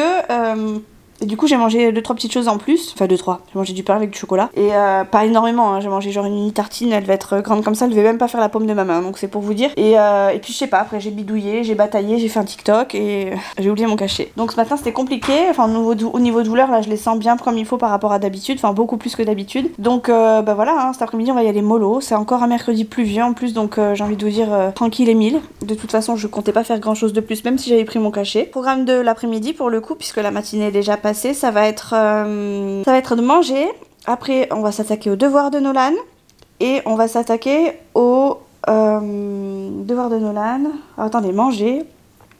Et du coup j'ai mangé 2-3 petites choses en plus, enfin 2-3, j'ai mangé du pain avec du chocolat, et pas énormément, hein. J'ai mangé genre une mini tartine, elle devait être grande comme ça, elle devait même pas faire la paume de ma main, donc c'est pour vous dire, et puis je sais pas, après j'ai bidouillé, j'ai bataillé, j'ai fait un TikTok, et j'ai oublié mon cachet. Donc ce matin c'était compliqué, enfin au niveau douleur là je les sens bien comme il faut par rapport à d'habitude, enfin beaucoup plus que d'habitude, donc voilà, hein, cet après-midi on va y aller mollo, c'est encore un mercredi pluvieux en plus, donc j'ai envie de vous dire tranquille et mille. De toute façon je comptais pas faire grand chose de plus, même si j'avais pris mon cachet. Programme de l'après-midi pour le coup, puisque la matinée est déjà passée. Ça va être de manger. Après, on va s'attaquer aux devoirs de Nolan. Et on va s'attaquer aux devoirs de Nolan. Alors, attendez, manger,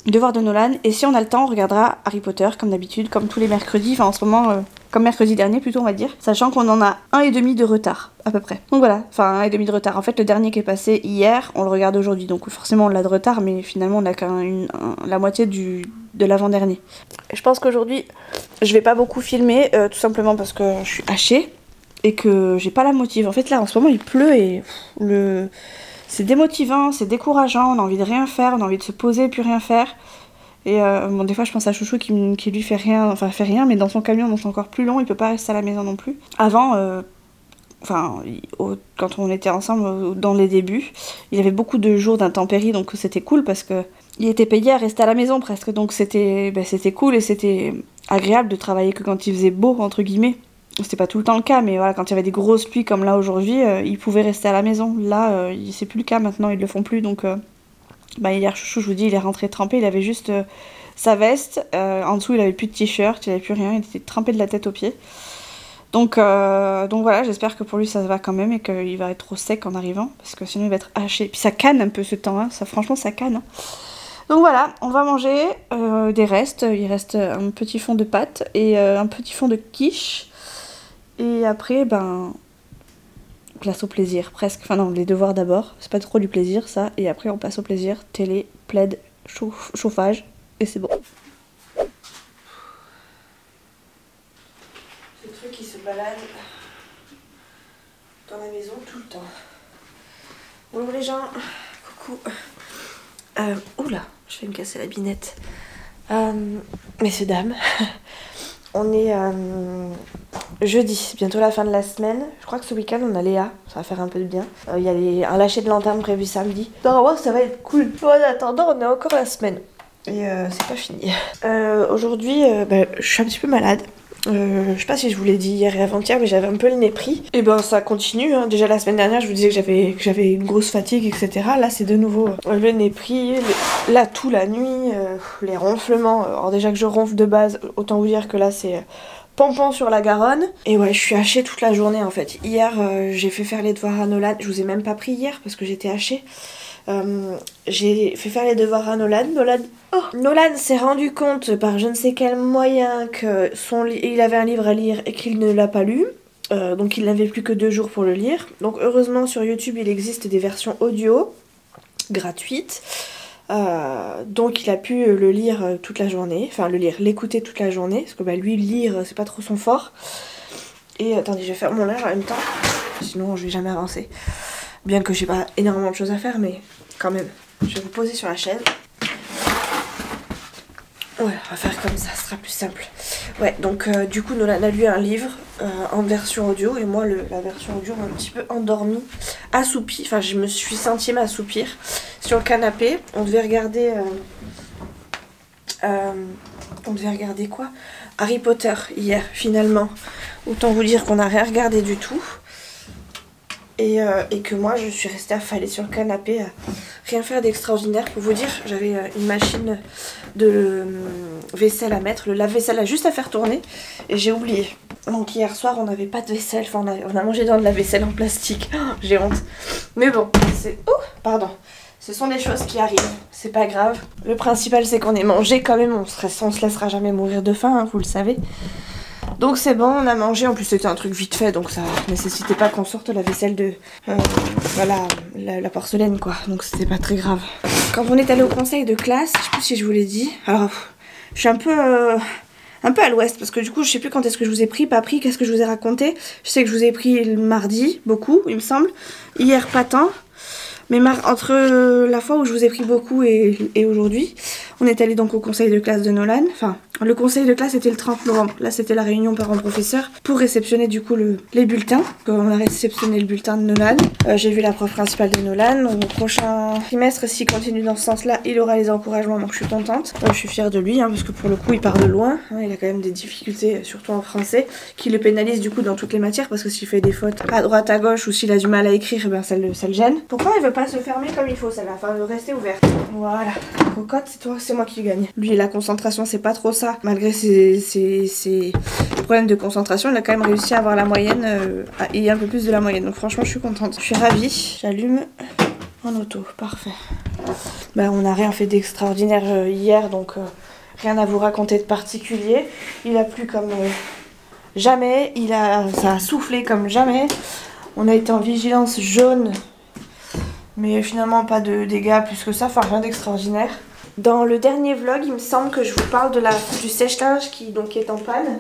devoirs de Nolan. Et si on a le temps, on regardera Harry Potter, comme d'habitude, comme tous les mercredis. Enfin, en ce moment, comme mercredi dernier, plutôt, on va dire. Sachant qu'on en a 1,5 de retard, à peu près. Donc voilà, enfin, 1,5 de retard. En fait, le dernier qui est passé hier, on le regarde aujourd'hui. Donc forcément, on l'a de retard, mais finalement, on a la moitié de l'avant-dernier. Je pense qu'aujourd'hui, je vais pas beaucoup filmer, tout simplement parce que je suis hachée et que j'ai pas la motive. En fait, là, en ce moment, il pleut et c'est démotivant, c'est décourageant, on a envie de rien faire, on a envie de se poser et puis rien faire. Et bon, des fois, je pense à Chouchou qui lui fait rien, mais dans son camion, donc c'est encore plus long, il peut pas rester à la maison non plus. Avant, quand on était ensemble dans les débuts, il avait beaucoup de jours d'intempéries, donc c'était cool parce que il était payé à rester à la maison presque, donc c'était cool et c'était agréable de travailler que quand il faisait beau, entre guillemets. C'était pas tout le temps le cas, mais voilà, quand il y avait des grosses pluies comme là aujourd'hui, il pouvait rester à la maison. Là, c'est plus le cas maintenant, ils le font plus, donc hier, Chouchou, je vous dis, il est rentré trempé, il avait juste sa veste, en dessous il avait plus de t-shirt, il avait plus rien, il était trempé de la tête aux pieds. Donc voilà, j'espère que pour lui ça va quand même et qu'il va être trop sec en arrivant, parce que sinon il va être haché. Puis ça canne un peu ce temps, hein. Franchement ça canne. Hein. Donc voilà, on va manger des restes. Il reste un petit fond de pâte et un petit fond de quiche. Et après, place au plaisir, presque. Enfin non, les devoirs d'abord. C'est pas trop du plaisir ça. Et après on passe au plaisir. Télé, plaid, chauffage. Et c'est bon. Ce truc qui se balade dans la maison tout le temps. Bonjour les gens, coucou. Oula, je vais me casser la binette. Messieurs, dames, on est jeudi, bientôt la fin de la semaine. Je crois que ce week-end on a Léa, ça va faire un peu de bien. Il y a un lâcher de lanterne prévu samedi. Normalement ça va être cool. En attendant, on est encore la semaine. Et c'est pas fini. Aujourd'hui, je suis un petit peu malade. Je sais pas si je vous l'ai dit hier et avant-hier, mais j'avais un peu le nez pris. Et ben ça continue, hein. Déjà la semaine dernière je vous disais que j'avais une grosse fatigue, etc. Là c'est de nouveau le nez pris, la toux la nuit, les ronflements. Alors déjà que je ronfle de base, autant vous dire que là c'est pompon sur la Garonne. Et ouais, je suis hachée toute la journée en fait. Hier j'ai fait faire les devoirs à Nolan, je vous ai même pas pris hier parce que j'étais hachée. J'ai fait faire les devoirs à Nolan. Nolan s'est rendu compte par je ne sais quel moyen que il avait un livre à lire et qu'il ne l'a pas lu. Donc il n'avait plus que 2 jours pour le lire. Donc heureusement sur YouTube il existe des versions audio gratuites. Donc il a pu le lire toute la journée. Enfin l'écouter toute la journée. Parce que lui lire c'est pas trop son fort. Et attendez, je vais faire mon linge en même temps. Sinon je vais jamais avancer. Bien que j'ai pas énormément de choses à faire, mais quand même. Je vais vous poser sur la chaise. Ouais, on va faire comme ça, ce sera plus simple. Ouais, donc du coup, Nolan a lu un livre en version audio. Et moi, la version audio m'a un petit peu endormie, assoupie. Enfin, je me suis sentie m'assoupir sur le canapé. On devait regarder... on devait regarder quoi? Harry Potter hier, finalement. Autant vous dire qu'on n'a rien regardé du tout. Et que moi je suis restée affalée sur le canapé à rien faire d'extraordinaire. Pour vous dire, j'avais une machine de vaisselle à mettre, le lave-vaisselle a juste à faire tourner et j'ai oublié. Donc hier soir on n'avait pas de vaisselle, enfin on a mangé dans de la vaisselle en plastique. Oh, j'ai honte. Mais bon, pardon. Ce sont des choses qui arrivent, c'est pas grave. Le principal c'est qu'on ait mangé quand même, on se laissera jamais mourir de faim, hein, vous le savez. Donc c'est bon, on a mangé, en plus c'était un truc vite fait, donc ça nécessitait pas qu'on sorte la vaisselle de... voilà, la porcelaine quoi, donc c'était pas très grave. Quand on est allé au conseil de classe, je sais plus si je vous l'ai dit, alors je suis un peu à l'ouest, parce que du coup je sais plus quand est-ce que je vous ai pris, pas pris, qu'est-ce que je vous ai raconté. Je sais que je vous ai pris le mardi, beaucoup il me semble, hier pas tant. Mais entre la fois où je vous ai pris beaucoup et aujourd'hui, on est allé donc au conseil de classe de Nolan. Enfin, le conseil de classe était le 30 novembre. Là, c'était la réunion parents-professeurs pour réceptionner du coup les bulletins. On a réceptionné le bulletin de Nolan. J'ai vu la prof principale de Nolan. Au prochain trimestre, s'il continue dans ce sens-là, il aura les encouragements. Donc, je suis contente. Je suis fière de lui, hein, parce que pour le coup, il part de loin. Hein, il a quand même des difficultés, surtout en français, qui le pénalisent du coup dans toutes les matières, parce que s'il fait des fautes à droite, à gauche, ou s'il a du mal à écrire, eh ben, ça le gêne. Pourquoi il veut pas se fermer comme il faut, celle-là, enfin de rester ouverte. Voilà, cocotte, c'est moi qui gagne. Lui, la concentration, c'est pas trop ça. Malgré ses problèmes de concentration, il a quand même réussi à avoir la moyenne et un peu plus de la moyenne. Donc franchement, je suis contente. Je suis ravie. J'allume en auto, parfait. Bah, on n'a rien fait d'extraordinaire hier, donc rien à vous raconter de particulier. Il a plu comme jamais, ça a soufflé comme jamais. On a été en vigilance jaune. Mais finalement pas de dégâts plus que ça, enfin rien d'extraordinaire. Dans le dernier vlog, il me semble que je vous parle du sèche-linge qui est en panne.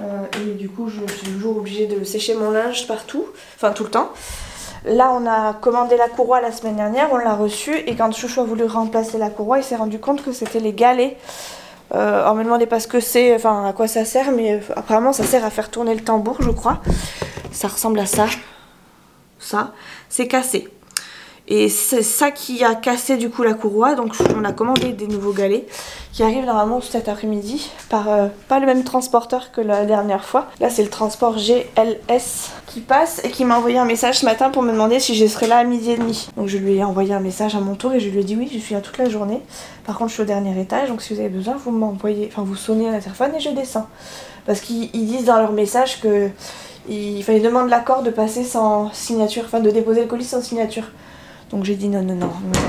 Et du coup, je suis toujours obligée de sécher mon linge partout, enfin tout le temps. Là, on a commandé la courroie la semaine dernière, on l'a reçue. Et quand Chouchou a voulu remplacer la courroie, il s'est rendu compte que c'était les galets. On me demandait pas ce que c'est, enfin à quoi ça sert, mais apparemment ça sert à faire tourner le tambour, je crois. Ça ressemble à ça. Ça, c'est cassé. Et c'est ça qui a cassé du coup la courroie, donc on a commandé des nouveaux galets qui arrivent normalement cet après-midi par pas le même transporteur que la dernière fois. Là c'est le transport GLS qui passe et qui m'a envoyé un message ce matin pour me demander si je serais là à 12h30. Donc je lui ai envoyé un message à mon tour et je lui ai dit oui, je suis là toute la journée. Par contre je suis au dernier étage, donc si vous avez besoin vous m'envoyez, enfin vous sonnez à l'interphone et je descends. Parce qu'ils disent dans leur message que il fallait demander l'accord de passer sans signature, enfin de déposer le colis sans signature. Donc j'ai dit non,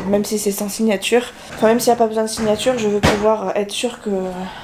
même si c'est sans signature, enfin même s'il n'y a pas besoin de signature, je veux pouvoir être sûre que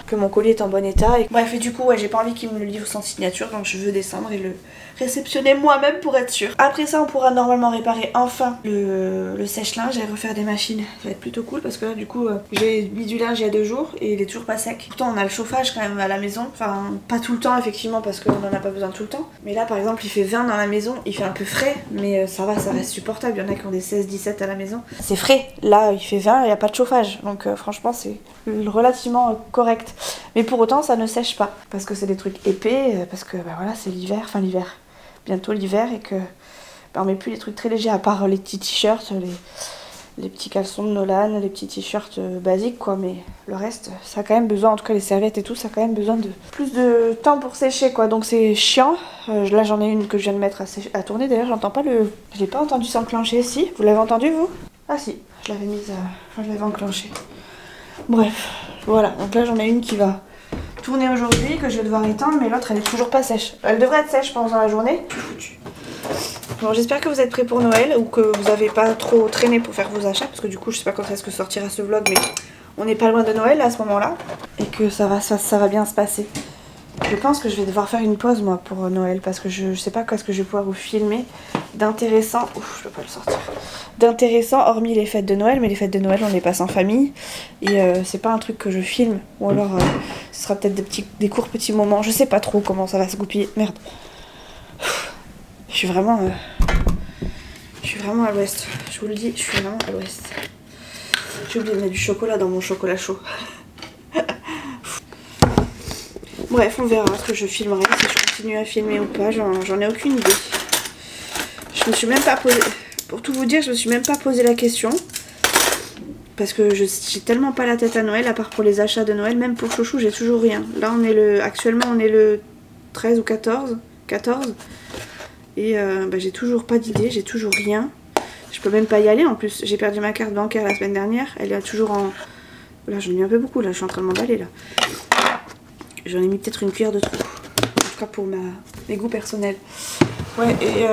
que mon colis est en bon état. Et... bref, et du coup, ouais, j'ai pas envie qu'il me le livre sans signature, donc je veux descendre et le réceptionner moi-même pour être sûre. Après ça, on pourra normalement réparer enfin le sèche-linge et refaire des machines. Ça va être plutôt cool parce que là, du coup, j'ai mis du linge il y a 2 jours et il est toujours pas sec. Pourtant, on a le chauffage quand même à la maison. Enfin, pas tout le temps, effectivement, parce qu'on en a pas besoin tout le temps. Mais là, par exemple, il fait 20 dans la maison. Il fait un peu frais, mais ça va, ça reste supportable. Il y en a qui ont des 16-17 à la maison. C'est frais. Là, il fait 20 et il n'y a pas de chauffage. Donc, franchement, c'est relativement correct. Mais pour autant, ça ne sèche pas. Parce que c'est des trucs épais. Parce que, bah voilà, c'est l'hiver. Enfin, l'hiver. Bientôt l'hiver et que bah, on met plus les trucs très légers à part les petits t-shirts, les petits caleçons de Nolan, les petits t-shirts basiques quoi, mais le reste ça a quand même besoin, en tout cas les serviettes et tout, ça a quand même besoin de plus de temps pour sécher quoi, donc c'est chiant. Là j'en ai une que je viens de mettre à tourner, d'ailleurs j'entends pas je l'ai pas entendu s'enclencher. Si, vous l'avez entendu vous? Ah si, je l'avais mise je l'avais enclenchée. Bref, voilà, donc là j'en ai une qui va tourner aujourd'hui, que je vais devoir éteindre, mais l'autre elle est toujours pas sèche. Elle devrait être sèche pendant la journée. Bon, j'espère que vous êtes prêts pour Noël ou que vous avez pas trop traîné pour faire vos achats, parce que du coup je sais pas quand est-ce que sortira ce vlog, mais on n'est pas loin de Noël à ce moment-là et que ça va bien se passer. Je pense que je vais devoir faire une pause moi pour Noël parce que je sais pas quand est-ce que je vais pouvoir vous filmer d'intéressant. Ouf, je peux pas le sortir. D'intéressant hormis les fêtes de Noël, mais les fêtes de Noël on les passe en famille et c'est pas un truc que je filme, ou alors ce sera peut-être des courts petits moments, je sais pas trop comment ça va se goupiller. Merde. Je suis vraiment à l'ouest, je vous le dis, je suis vraiment à l'ouest. J'ai oublié de mettre du chocolat dans mon chocolat chaud. Bref, on verra ce que je filmerai, si je continue à filmer ou pas, j'en ai aucune idée. Je me suis même pas posé, pour tout vous dire, je me suis même pas posé la question. Parce que j'ai tellement pas la tête à Noël, à part pour les achats de Noël, même pour Chouchou, j'ai toujours rien. Là, actuellement, on est le 13 ou 14. Et bah, j'ai toujours pas d'idée, j'ai toujours rien. Je peux même pas y aller en plus. J'ai perdu ma carte bancaire la semaine dernière. Elle est toujours en... Là, j'en ai mis un peu beaucoup, là, je suis en train de m'emballer, là. J'en ai mis peut-être une cuillère de trop. En tout cas pour mes goûts personnels. Ouais, et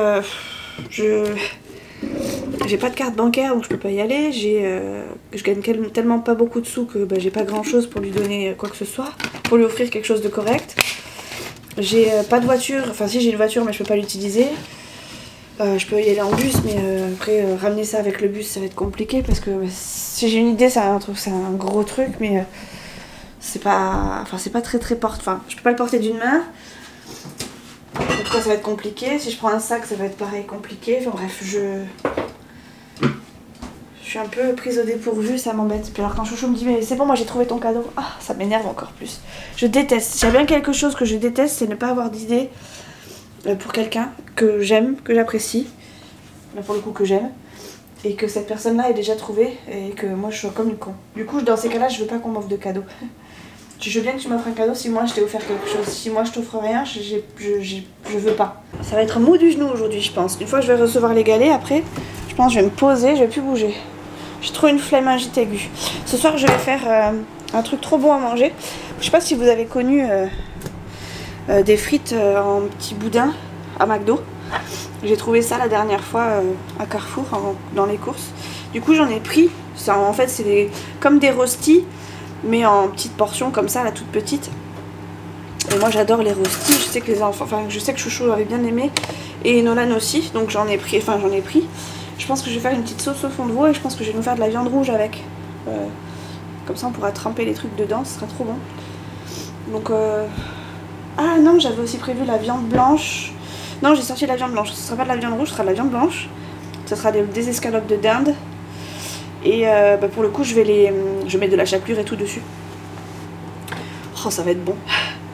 j'ai pas de carte bancaire donc je peux pas y aller. Je gagne tellement pas beaucoup de sous que bah, j'ai pas grand chose pour lui donner quoi que ce soit, pour lui offrir quelque chose de correct. J'ai pas de voiture, enfin si j'ai une voiture mais je peux pas l'utiliser. Je peux y aller en bus, mais après ramener ça avec le bus ça va être compliqué parce que si j'ai une idée c'est un gros truc, mais c'est pas très porte. Enfin, je peux pas le porter d'une main. En tout cas, ça va être compliqué. Si je prends un sac, ça va être pareil compliqué. Enfin bref, je suis un peu prise au dépourvu, ça m'embête. Puis alors quand Chouchou me dit mais c'est bon, moi j'ai trouvé ton cadeau, ah ça m'énerve encore plus. Je déteste. S'il y a bien quelque chose que je déteste, c'est ne pas avoir d'idée pour quelqu'un que j'aime, que j'apprécie. Là pour le coup que j'aime. Et que cette personne-là ait déjà trouvé et que moi je sois comme une con. Du coup, dans ces cas-là, je veux pas qu'on m'offre de cadeau. Je veux bien que tu m'offres un cadeau si moi je t'ai offert quelque chose. Si moi je t'offre rien, je veux pas. Ça va être mou du genou aujourd'hui, je pense. Une fois que je vais recevoir les galets, après, je pense que je vais me poser, je vais plus bouger. J'ai trop une flemmingite aiguë. Ce soir, je vais faire un truc trop bon à manger. Je sais pas si vous avez connu des frites en petits boudins à McDo. J'ai trouvé ça la dernière fois à Carrefour, dans les courses. Du coup, j'en ai pris. Ça, en fait, c'est comme des rostis, mais en petites portions comme ça, la toute petite. Et moi, j'adore les rostis. Je sais que les enfants, enfin, je sais que Chouchou avait bien aimé et Nolan aussi. Donc j'en ai pris. Je pense que je vais faire une petite sauce au fond de veau et je pense que je vais nous faire de la viande rouge avec. Comme ça, on pourra tremper les trucs dedans. Ce sera trop bon. Donc, ah non, j'avais aussi prévu la viande blanche. Non, j'ai sorti la viande blanche. Ce sera pas de la viande rouge, ce sera de la viande blanche. Ce sera des escalopes de dinde. Et bah pour le coup, je vais mettre de la chapelure et tout dessus. Oh, ça va être bon.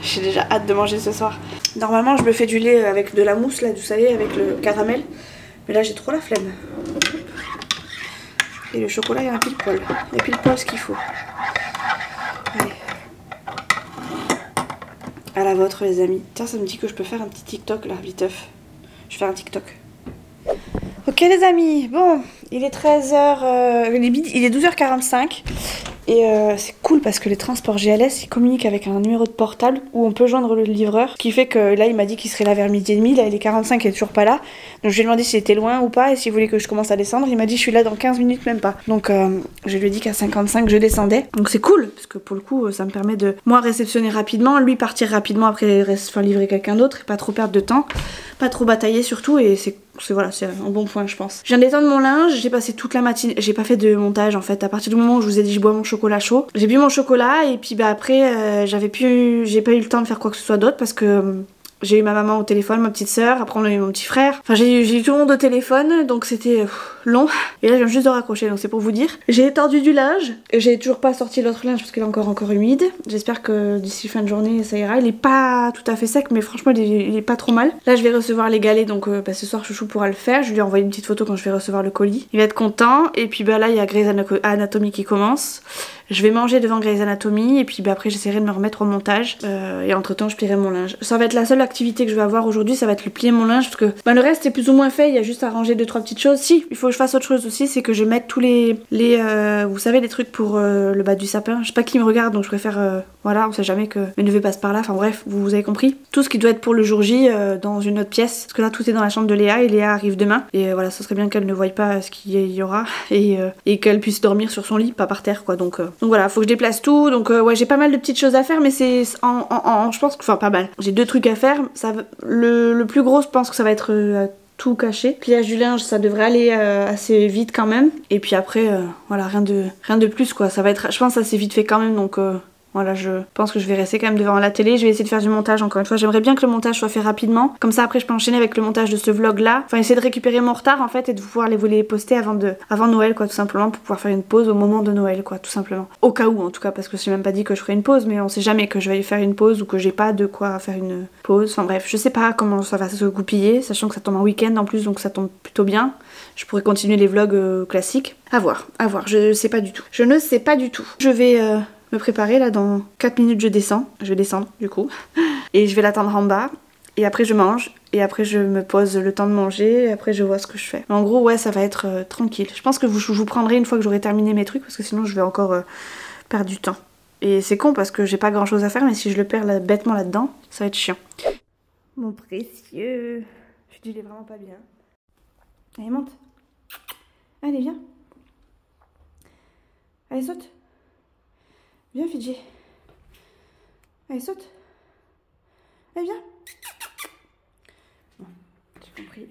J'ai déjà hâte de manger ce soir. Normalement, je me fais du lait avec de la mousse, là, vous savez, avec le caramel. Mais là, j'ai trop la flemme. Et le chocolat, il y a un pile poil. Il y a pile poil ce qu'il faut. Allez. À la vôtre, les amis. Tiens, ça me dit que je peux faire un petit TikTok, là, viteuf. Je vais faire un TikTok. Ok, les amis. Bon, il est 13h... il est 12h45. Et c'est cool parce que les transports GLS ils communiquent avec un numéro de portable où on peut joindre le livreur. Ce qui fait que là il m'a dit qu'il serait là vers midi et demi, là il est 45 et il est toujours pas là. Donc je lui ai demandé s'il était loin ou pas et s'il voulait que je commence à descendre. Il m'a dit je suis là dans 15 minutes même pas. Donc je lui ai dit qu'à 55 je descendais. Donc c'est cool parce que pour le coup ça me permet de moi réceptionner rapidement, lui partir rapidement après livrer quelqu'un d'autre et pas trop perdre de temps, pas trop batailler surtout et c'est voilà, c'est un bon point je pense. Je viens d'étendre mon linge, j'ai passé toute la matinée, j'ai pas fait de montage en fait, à partir du moment où je vous ai dit je bois mon chocolat chaud. J'ai bu mon chocolat et puis bah après j'ai pas eu le temps de faire quoi que ce soit d'autre parce que j'ai eu ma maman au téléphone, ma petite soeur, après on a eu mon petit frère. Enfin j'ai eu tout le monde au téléphone donc c'était long. Et là je viens juste de raccrocher donc c'est pour vous dire. J'ai étendu du linge, j'ai toujours pas sorti l'autre linge parce qu'il est encore humide. J'espère que d'ici fin de journée ça ira. Il est pas tout à fait sec mais franchement il est pas trop mal. Là je vais recevoir les galets donc bah, ce soir Chouchou pourra le faire. Je lui ai envoyé une petite photo quand je vais recevoir le colis. Il va être content et puis bah là il y a Grey's Anatomy qui commence. Je vais manger devant Grey's Anatomy et puis bah, après j'essaierai de me remettre au montage et entre temps je plierai mon linge. Ça va être la seule activité que je vais avoir aujourd'hui, ça va être le plier mon linge parce que bah, le reste est plus ou moins fait, il y a juste à ranger 2-3 petites choses. Si, il faut que je fasse autre chose aussi, c'est que je mette tous les vous savez les trucs pour le bas du sapin. Je sais pas qui me regarde donc je préfère voilà, on sait jamais que mes neveux passent par là, enfin bref, vous avez compris. Tout ce qui doit être pour le jour J dans une autre pièce parce que là tout est dans la chambre de Léa et Léa arrive demain et voilà, ça serait bien qu'elle ne voie pas ce qu'il y aura et qu'elle puisse dormir sur son lit, pas par terre quoi donc voilà, faut que je déplace tout. Donc ouais, j'ai pas mal de petites choses à faire mais c'est je pense que enfin pas mal. J'ai 2 trucs à faire. Ça le plus gros, je pense que ça va être tout caché. Pliage du linge, ça devrait aller assez vite quand même. Et puis après voilà, rien de plus quoi. Ça va être je pense assez vite fait quand même donc voilà, je pense que je vais rester quand même devant la télé. Je vais essayer de faire du montage encore une fois. J'aimerais bien que le montage soit fait rapidement. Comme ça après je peux enchaîner avec le montage de ce vlog là. Enfin essayer de récupérer mon retard en fait et de pouvoir vous les poster avant Noël quoi tout simplement pour pouvoir faire une pause au moment de Noël quoi tout simplement. Au cas où en tout cas parce que j'ai même pas dit que je ferais une pause mais on sait jamais que je vais faire une pause ou que j'ai pas de quoi faire une pause. Enfin bref, je sais pas comment ça va se goupiller sachant que ça tombe en week-end en plus donc ça tombe plutôt bien. Je pourrais continuer les vlogs classiques. À voir, je sais pas du tout. Je ne sais pas du tout. Je vais me préparer là dans 4 minutes je descends. Je vais descendre du coup. Et je vais l'attendre en bas. Et après je mange. Et après je me pose le temps de manger. Et après je vois ce que je fais. En gros ouais ça va être tranquille. Je pense que je vous prendrai une fois que j'aurai terminé mes trucs. Parce que sinon je vais encore perdre du temps. Et c'est con parce que j'ai pas grand chose à faire. Mais si je le perds là, bêtement là-dedans, ça va être chiant. Mon précieux. Je dis il est vraiment pas bien. Allez monte. Allez viens. Allez saute. Viens Fidji. Allez saute. Allez viens. Bon, j'ai compris.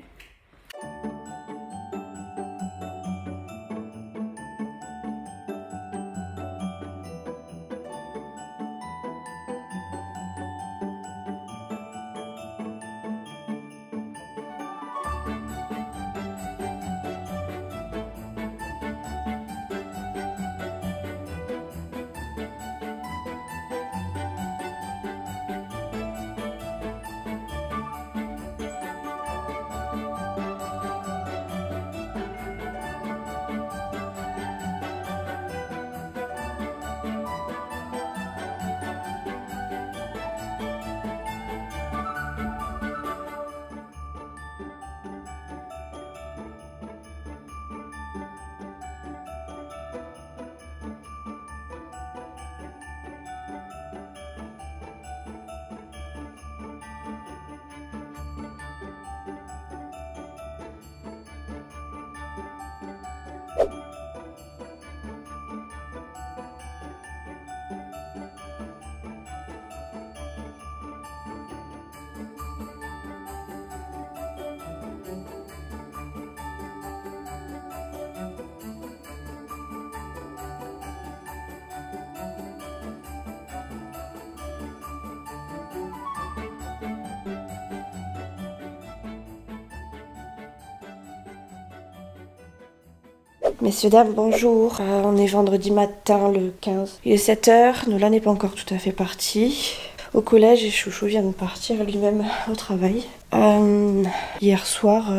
Messieurs, dames, bonjour. On est vendredi matin le 15. Il est 7 h, Nola n'est pas encore tout à fait parti au collège et Chouchou vient de partir lui-même au travail. Hier soir,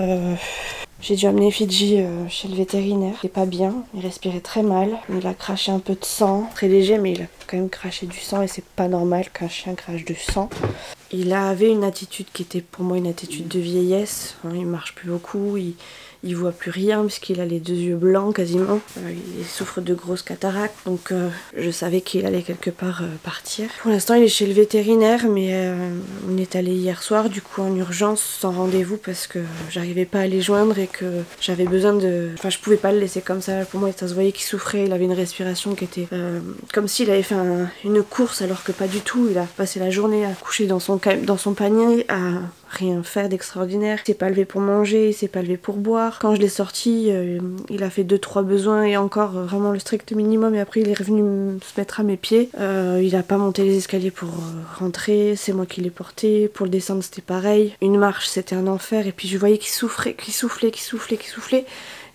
j'ai dû amener Fidji chez le vétérinaire. Il est pas bien, il respirait très mal. Il a craché un peu de sang, très léger mais il a quand même craché du sang et c'est pas normal qu'un chien crache du sang. Il avait une attitude qui était pour moi une attitude de vieillesse. Enfin, il marche plus beaucoup, il voit plus rien puisqu'il a les 2 yeux blancs quasiment. Il souffre de grosses cataractes, donc je savais qu'il allait quelque part partir. Pour l'instant il est chez le vétérinaire, mais on est allé hier soir du coup en urgence sans rendez-vous parce que j'arrivais pas à les joindre et que j'avais besoin de... Enfin je pouvais pas le laisser comme ça, pour moi ça se voyait qu'il souffrait, il avait une respiration qui était comme s'il avait fait une course alors que pas du tout. Il a passé la journée à coucher dans son panier, à rien faire d'extraordinaire. Il s'est pas levé pour manger, il s'est pas levé pour boire. Quand je l'ai sorti, il a fait 2-3 besoins et encore vraiment le strict minimum, et après il est revenu se mettre à mes pieds. Il a pas monté les escaliers pour rentrer, c'est moi qui l'ai porté. Pour le descendre c'était pareil. Une marche c'était un enfer, et puis je voyais qu'il souffrait, qu'il soufflait.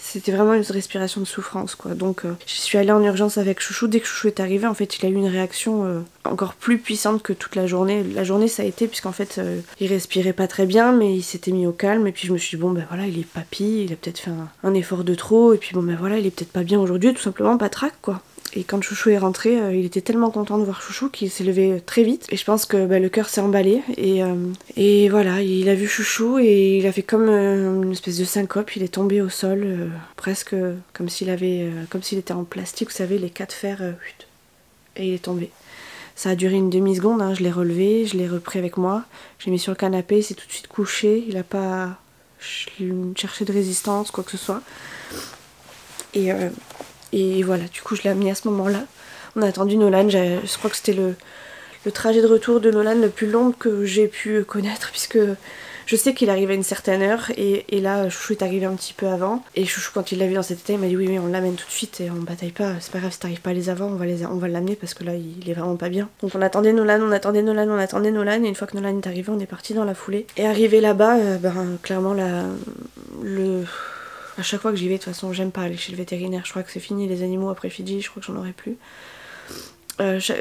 C'était vraiment une respiration de souffrance quoi. Donc je suis allée en urgence avec Chouchou. Dès que Chouchou est arrivé, en fait il a eu une réaction encore plus puissante que toute la journée. La journée ça a été puisqu'en fait il respirait pas très bien, mais il s'était mis au calme, et puis je me suis dit bon ben voilà, il est papy, il a peut-être fait un effort de trop, et puis bon ben voilà, il est peut-être pas bien aujourd'hui, tout simplement patraque quoi. Et quand Chouchou est rentré, il était tellement content de voir Chouchou qu'il s'est levé très vite. Et je pense que le cœur s'est emballé. Et voilà, il a vu Chouchou et il a fait comme une espèce de syncope. Il est tombé au sol, presque comme s'il était en plastique, vous savez, les 4 fers. Et il est tombé. Ça a duré une demi-seconde, hein. Je l'ai relevé, je l'ai repris avec moi. Je l'ai mis sur le canapé, il s'est tout de suite couché. Il n'a pas cherché de résistance, quoi que ce soit. Et voilà, du coup je l'ai amené à ce moment-là. On a attendu Nolan, je crois que c'était le trajet de retour de Nolan le plus long que j'ai pu connaître, puisque je sais qu'il arrive à une certaine heure, et là Chouchou est arrivé un petit peu avant. Et Chouchou, quand il l'a vu dans cet état, il m'a dit oui on l'amène tout de suite et on bataille pas, c'est pas grave si t'arrives pas à les avoir, on va l'amener parce que là il est vraiment pas bien. Donc on attendait Nolan, et une fois que Nolan est arrivé, on est parti dans la foulée. Et arrivé là-bas, clairement à chaque fois que j'y vais, de toute façon, j'aime pas aller chez le vétérinaire. Je crois que c'est fini les animaux après Fidji, je crois que j'en aurai plus.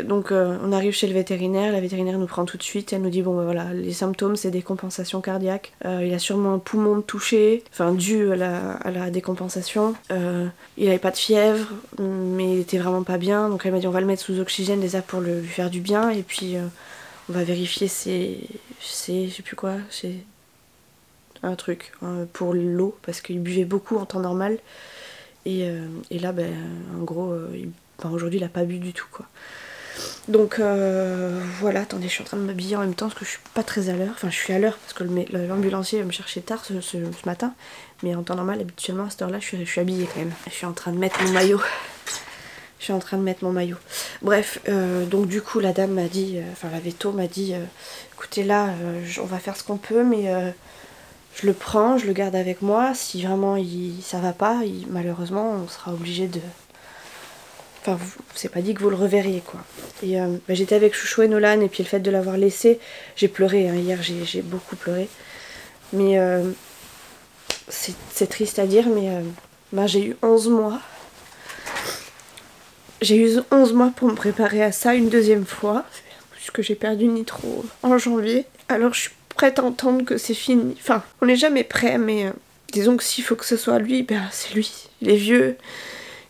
Donc on arrive chez le vétérinaire, la vétérinaire nous prend tout de suite, elle nous dit bon ben voilà, les symptômes c'est décompensation cardiaque, il a sûrement un poumon touché, enfin dû à la décompensation, il avait pas de fièvre, mais il était vraiment pas bien, donc elle m'a dit on va le mettre sous oxygène déjà pour lui faire du bien, et puis on va vérifier je sais plus quoi, c'est un truc pour l'eau, parce qu'il buvait beaucoup en temps normal, et là en gros aujourd'hui il a pas bu du tout quoi. Donc voilà, attendez, je suis en train de m'habiller en même temps parce que je suis pas très à l'heure, enfin je suis à l'heure parce que l'ambulancier va me chercher tard ce matin, mais en temps normal habituellement à cette heure là je suis habillée quand même. Je suis en train de mettre mon maillot. Bref, donc du coup la dame m'a dit, la véto m'a dit écoutez là on va faire ce qu'on peut, mais je le prends, je le garde avec moi, si vraiment ça va pas, malheureusement on sera obligé de... Enfin, c'est pas dit que vous le reverriez quoi. Et j'étais avec Chouchou et Nolan, et puis le fait de l'avoir laissé, j'ai pleuré, hein. Hier j'ai beaucoup pleuré. Mais c'est triste à dire, mais j'ai eu 11 mois. J'ai eu 11 mois pour me préparer à ça une deuxième fois, puisque j'ai perdu Nitro en janvier. Alors je suis prête à entendre que c'est fini. Enfin, on n'est jamais prêt, mais disons que s'il faut que ce soit lui, c'est lui. Il est vieux.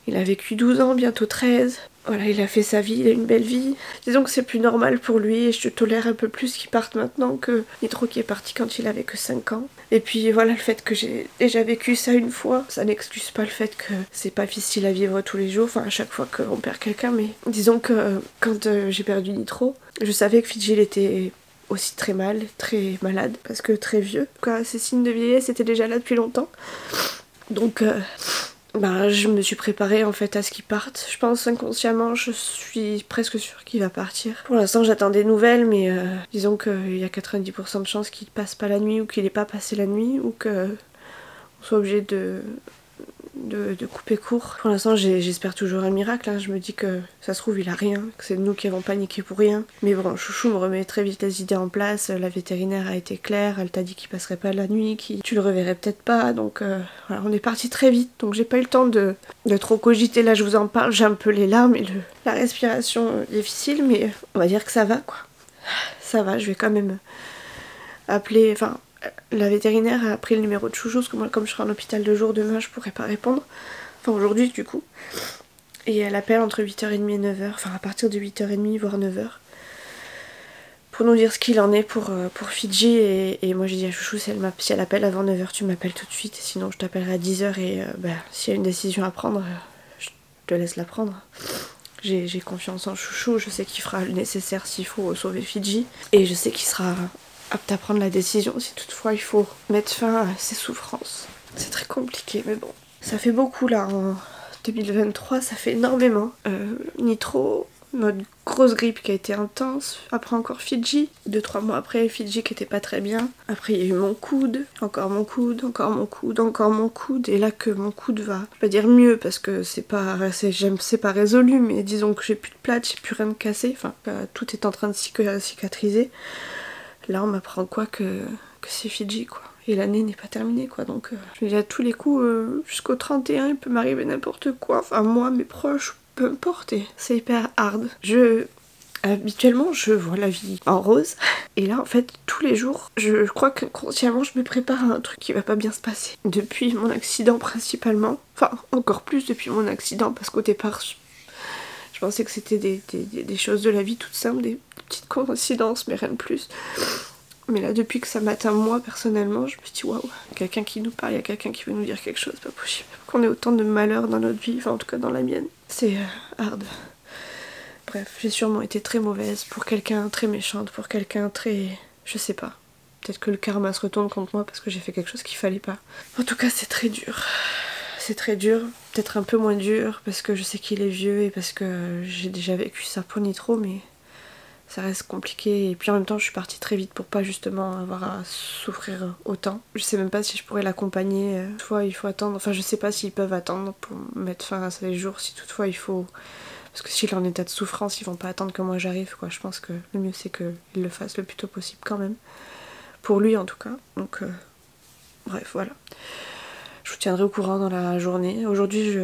Il a vécu 12 ans, bientôt 13. Voilà, il a fait sa vie, il a une belle vie. Disons que c'est plus normal pour lui, et je tolère un peu plus qu'il parte maintenant que Nitro qui est parti quand il avait que 5 ans. Et puis voilà, le fait que j'ai déjà vécu ça une fois, ça n'excuse pas le fait que c'est pas facile à vivre tous les jours, enfin à chaque fois qu'on perd quelqu'un, mais disons que quand j'ai perdu Nitro, je savais que Fidji était aussi très malade, parce que très vieux. Quoi, ces signes de vieillesse étaient déjà là depuis longtemps. Donc... je me suis préparée en fait à ce qu'il parte. Je pense inconsciemment, je suis presque sûre qu'il va partir. Pour l'instant j'attends des nouvelles, mais disons qu'il y a 90% de chances qu'il passe pas la nuit, ou qu'il n'ait pas passé la nuit, ou qu'on soit obligé de couper court. Pour l'instant j'espère toujours un miracle, hein. Je me dis que ça se trouve il a rien, que c'est nous qui avons paniqué pour rien. Mais bon, Chouchou me remet très vite les idées en place. La vétérinaire a été claire, elle t'a dit qu'il passerait pas la nuit, tu le reverrais peut-être pas, donc voilà, on est parti très vite, donc j'ai pas eu le temps de trop cogiter. Là je vous en parle, j'ai un peu les larmes et la respiration difficile, mais on va dire que ça va quoi. Ça va, je vais quand même appeler, la vétérinaire a pris le numéro de Chouchou, parce que moi comme je serai en hôpital de jour demain, je pourrais pas répondre. Enfin aujourd'hui du coup. Et elle appelle entre 8h30 et 9h, enfin à partir de 8h30 voire 9h. pour nous dire ce qu'il en est pour Fidji. Et moi j'ai dit à Chouchou, si elle appelle avant 9h, tu m'appelles tout de suite. Et sinon je t'appellerai à 10h. Et s'il y a une décision à prendre, je te laisse la prendre. J'ai confiance en Chouchou, je sais qu'il fera le nécessaire s'il faut sauver Fidji. Et je sais qu'il sera apte à prendre la décision si toutefois il faut mettre fin à ses souffrances. C'est très compliqué, mais bon. Ça fait beaucoup là en 2023, ça fait énormément. Nitro, notre grosse grippe qui a été intense. Après encore Fidji. 2-3 mois après, Fidji qui était pas très bien. Après il y a eu mon coude, encore mon coude, encore mon coude, encore mon coude. Et là que mon coude va, je vais pas dire mieux parce que c'est pas résolu, mais disons que j'ai plus de plâtre, j'ai plus rien de cassé. Enfin, tout est en train de cicatriser. Là on m'apprend quoi que c'est Fidji quoi. Et l'année n'est pas terminée quoi, donc je me dis à tous les coups, jusqu'au 31 il peut m'arriver n'importe quoi. Enfin moi, mes proches, peu importe, et c'est hyper hard. Habituellement, je vois la vie en rose. Et là, en fait, tous les jours, je crois qu'inconsciemment, je me prépare à un truc qui va pas bien se passer. Depuis mon accident principalement. Enfin, encore plus depuis mon accident, parce qu'au départ, je pensais que c'était des choses de la vie toutes simples, des petites coïncidences, mais rien de plus. Mais là, depuis que ça m'atteint moi, personnellement, je me dis, waouh, quelqu'un qui nous parle, il y a quelqu'un qui veut nous dire quelque chose, pas possible. Qu'on ait autant de malheur dans notre vie, enfin en tout cas dans la mienne. C'est hard. Bref, j'ai sûrement été très mauvaise pour quelqu'un, très méchante, pour quelqu'un très... Je sais pas. Peut-être que le karma se retourne contre moi parce que j'ai fait quelque chose qu'il fallait pas. En tout cas, c'est très dur. C'est très dur. Peut-être un peu moins dur parce que je sais qu'il est vieux et parce que j'ai déjà vécu ça pour Nitro, mais ça reste compliqué. Et puis en même temps, je suis partie très vite pour pas justement avoir à souffrir autant. Je sais même pas si je pourrais l'accompagner. Toutefois, il faut attendre. Enfin, je sais pas s'ils peuvent attendre pour mettre fin à ces jours. Si toutefois il faut... Parce que s'il est en état de souffrance, ils vont pas attendre que moi j'arrive, quoi. Je pense que le mieux c'est qu'il le fasse le plus tôt possible quand même. Pour lui en tout cas. Donc, bref, voilà. Je vous tiendrai au courant dans la journée. Aujourd'hui,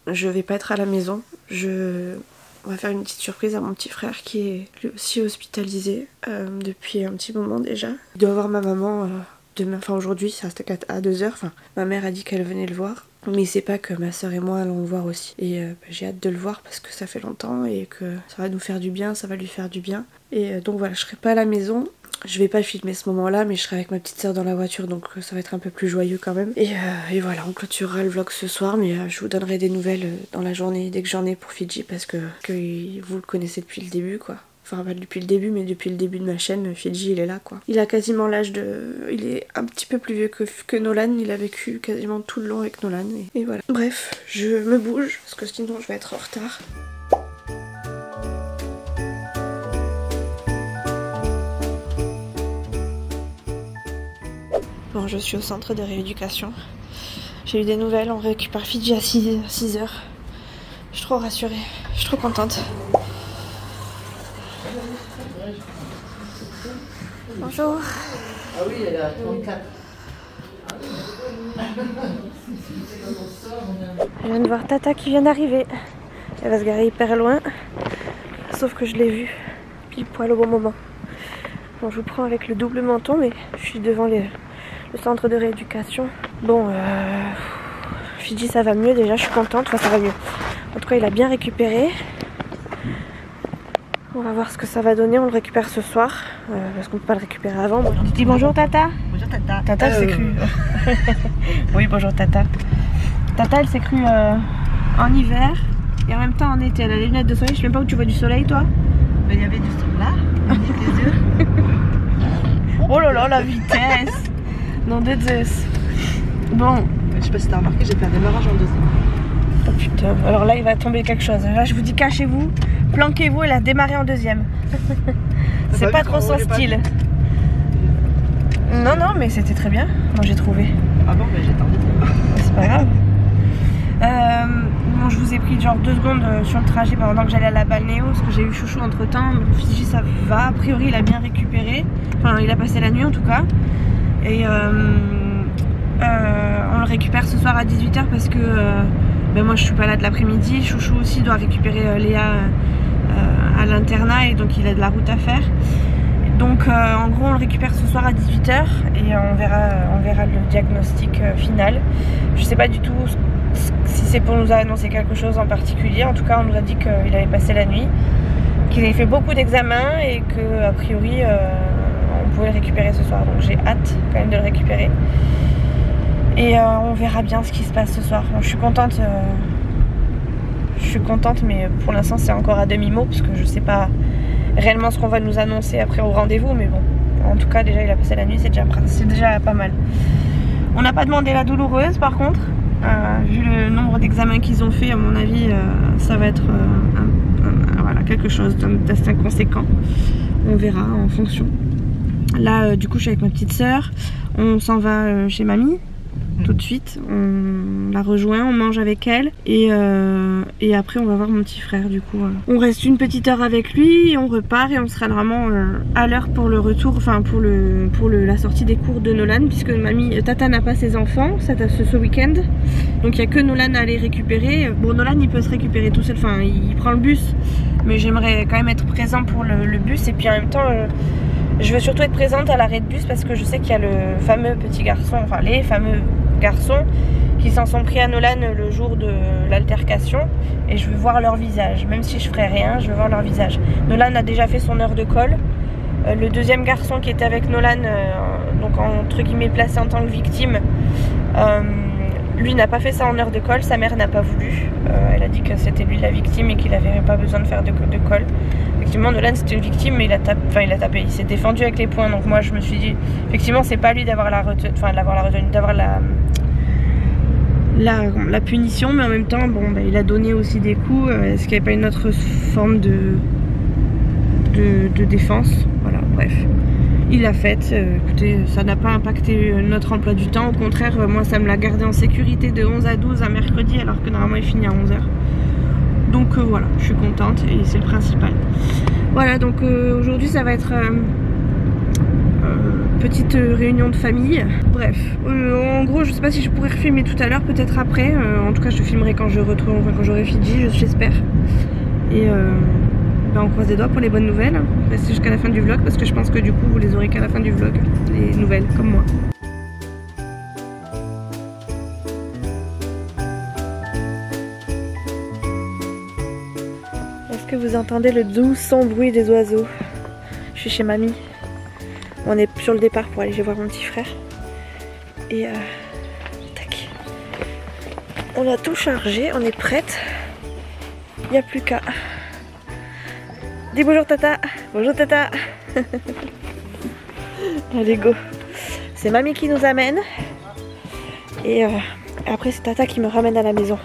je vais pas être à la maison. On va faire une petite surprise à mon petit frère qui est lui aussi hospitalisé depuis un petit moment déjà. Il doit voir ma maman demain, enfin aujourd'hui, ça reste à 2h. Enfin, ma mère a dit qu'elle venait le voir. Mais il sait pas que ma soeur et moi allons le voir aussi. Et j'ai hâte de le voir parce que ça fait longtemps et que ça va nous faire du bien, ça va lui faire du bien. Et donc voilà, je serai pas à la maison. Je vais pas filmer ce moment-là, mais je serai avec ma petite soeur dans la voiture, donc ça va être un peu plus joyeux quand même. Et voilà, on clôturera le vlog ce soir, mais je vous donnerai des nouvelles dans la journée, dès que j'en ai pour Fidji, parce que vous le connaissez depuis le début, quoi. Enfin, pas depuis le début, mais depuis le début de ma chaîne, Fidji, il est là, quoi. Il a quasiment l'âge de... Il est un petit peu plus vieux que Nolan, il a vécu quasiment tout le long avec Nolan, et voilà. Bref, je me bouge, parce que sinon je vais être en retard. Bon, je suis au centre de rééducation. J'ai eu des nouvelles, on récupère Fidji à 6h. Je suis trop rassurée, je suis trop contente. Bonjour. Ah oui, elle est à 34. Je viens de voir Tata qui vient d'arriver. Elle va se garer hyper loin. Sauf que je l'ai vue pile poil au bon moment. Bon, je vous prends avec le double menton, mais je suis devant le centre de rééducation. Bon, Fidji ça va mieux déjà, je suis contente. Enfin, ça va mieux. En tout cas, il a bien récupéré. On va voir ce que ça va donner, on le récupère ce soir, parce qu'on peut pas le récupérer avant. Bon, tu dis bonjour Tata. Bonjour Tata. Tata elle s'est crue. Oui, bonjour Tata. Tata elle s'est crue en hiver et en même temps en été. Elle a les lunettes de soleil, je sais même pas où tu vois du soleil toi. Mais il y avait du soleil là, il y avait les yeux. Oh là là, la vitesse. Nom de Zeus. Bon. Je sais pas si t'as remarqué, j'ai fait un démarrage en deuxième. Oh putain, alors là il va tomber quelque chose. Là je vous dis cachez-vous, planquez-vous, elle a démarré en deuxième. C'est pas trop son style. Non, non, mais c'était très bien. Moi j'ai trouvé. Ah bon, mais j'ai tardé. C'est pas grave. Bon, je vous ai pris genre 2 secondes sur le trajet pendant que j'allais à la balnéo parce que j'ai eu Chouchou entre temps. Donc Fidji ça va, a priori il a bien récupéré. Enfin, il a passé la nuit en tout cas. Et on le récupère ce soir à 18h parce que ben moi je suis pas là de l'après-midi. Chouchou aussi doit récupérer Léa à l'internat et donc il a de la route à faire. Donc en gros on le récupère ce soir à 18h et on verra le diagnostic final. Je sais pas du tout si c'est pour nous annoncer quelque chose en particulier. En tout cas on nous a dit qu'il avait passé la nuit. qu'il ait fait beaucoup d'examens et que a priori on pouvait le récupérer ce soir. Donc j'ai hâte quand même de le récupérer. Et on verra bien ce qui se passe ce soir. Bon, je suis contente, mais pour l'instant c'est encore à demi-mot parce que je sais pas réellement ce qu'on va nous annoncer après au rendez-vous. Mais bon, en tout cas déjà il a passé la nuit, c'est déjà pas mal. On n'a pas demandé la douloureuse par contre. Vu le nombre d'examens qu'ils ont fait, à mon avis ça va être voilà, quelque chose d'assez conséquent. On verra en fonction. Là du coup je suis avec ma petite soeur. On s'en va chez mamie tout de suite, on la rejoint, on mange avec elle et après on va voir mon petit frère du coup. On reste une petite heure avec lui et on repart et on sera vraiment à l'heure pour le retour, enfin pour la sortie des cours de Nolan puisque Tata n'a pas ses enfants ce week-end, donc il n'y a que Nolan à aller récupérer. Bon, Nolan il peut se récupérer tout seul, enfin il prend le bus, mais j'aimerais quand même être présent pour le bus et puis en même temps je veux surtout être présente à l'arrêt de bus parce que je sais qu'il y a le fameux petit garçon, enfin les fameux garçons qui s'en sont pris à Nolan le jour de l'altercation et je veux voir leur visage, même si je ferai rien, je veux voir leur visage. Nolan a déjà fait son heure de colle. Le deuxième garçon qui était avec Nolan, donc entre guillemets placé en tant que victime, lui n'a pas fait ça en heure de colle, sa mère n'a pas voulu. Elle a dit que c'était lui la victime et qu'il n'avait pas besoin de faire de colle. Effectivement, Nolan c'était une victime, mais il a tapé, il s'est défendu avec les poings. Donc moi je me suis dit, effectivement, c'est pas lui d'avoir la punition, mais en même temps, bon, il a donné aussi des coups. Est-ce qu'il n'y avait pas une autre forme de défense? Voilà, bref. Il l'a faite, écoutez, ça n'a pas impacté notre emploi du temps, au contraire, moi ça me l'a gardé en sécurité de 11 à 12 un mercredi alors que normalement il finit à 11h. Donc voilà, je suis contente et c'est le principal. Voilà, donc aujourd'hui ça va être petite réunion de famille. Bref, en gros je sais pas si je pourrais refilmer tout à l'heure, peut-être après, en tout cas je te filmerai quand je retrouve, enfin quand j'aurai Fidji, j'espère. Et on croise les doigts pour les bonnes nouvelles. Restez jusqu'à la fin du vlog parce que je pense que du coup vous les aurez qu'à la fin du vlog, les nouvelles, comme moi. Est-ce que vous entendez le doux son bruit des oiseaux? Je suis chez mamie. On est sur le départ pour aller voir mon petit frère. Et tac. On a tout chargé, on est prête. Il n'y a plus qu'à... Dis bonjour tata. Bonjour tata. Allez go. C'est mamie qui nous amène. Et après c'est tata qui me ramène à la maison.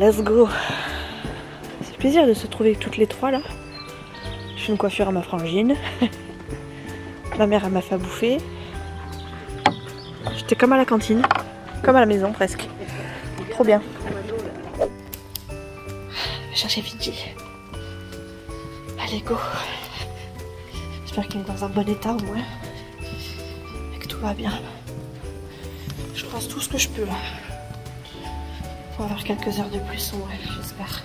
Let's go. C'est plaisir de se trouver toutes les trois là. Je fais une coiffure à ma frangine. Ma mère elle m'a fait à bouffer. J'étais comme à la cantine. Comme à la maison presque. Trop bien. Je vais chercher Fidji. Allez go. J'espère qu'il est dans un bon état au moins. Et que tout va bien. Je croise tout ce que je peux là. Pour avoir quelques heures de plus, ouais, j'espère.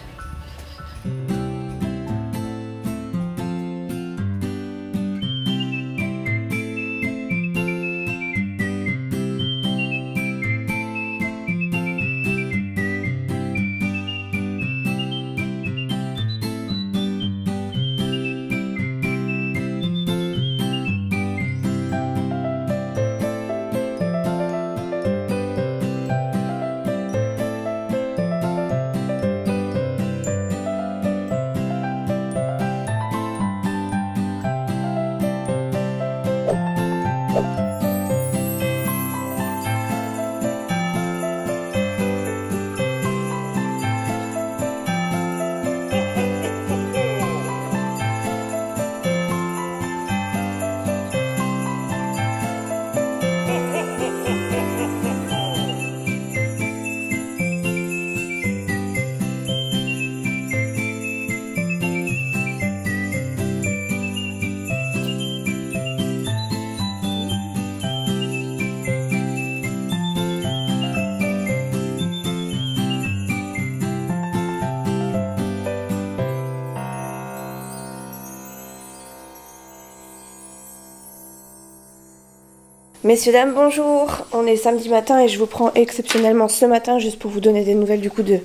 Messieurs, dames, bonjour. On est samedi matin et je vous prends exceptionnellement ce matin juste pour vous donner des nouvelles du coup de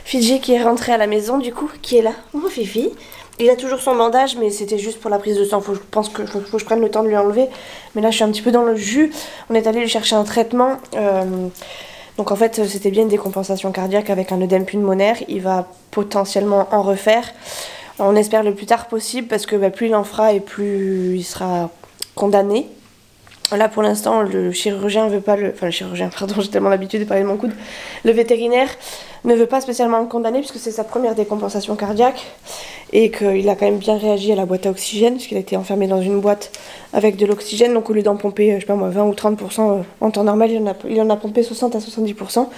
Fidji qui est rentré à la maison du coup, qui est là. Oh Fifi. Il a toujours son bandage mais c'était juste pour la prise de sang. Je pense que faut que je prenne le temps de lui enlever. Mais là je suis un petit peu dans le jus. On est allé lui chercher un traitement. Donc en fait c'était bien une décompensation cardiaque avec un œdème pulmonaire. Il va potentiellement en refaire. On espère le plus tard possible parce que plus il en fera et plus il sera condamné. Là pour l'instant le chirurgien veut pas le... Enfin le chirurgien, pardon, j'ai tellement l'habitude de parler de mon coude. Le vétérinaire ne veut pas spécialement le condamner puisque c'est sa première décompensation cardiaque et qu'il a quand même bien réagi à la boîte à oxygène puisqu'il a été enfermé dans une boîte avec de l'oxygène. Donc au lieu d'en pomper, je sais pas moi, 20 ou 30% en temps normal, il en a pompé 60 à 70%.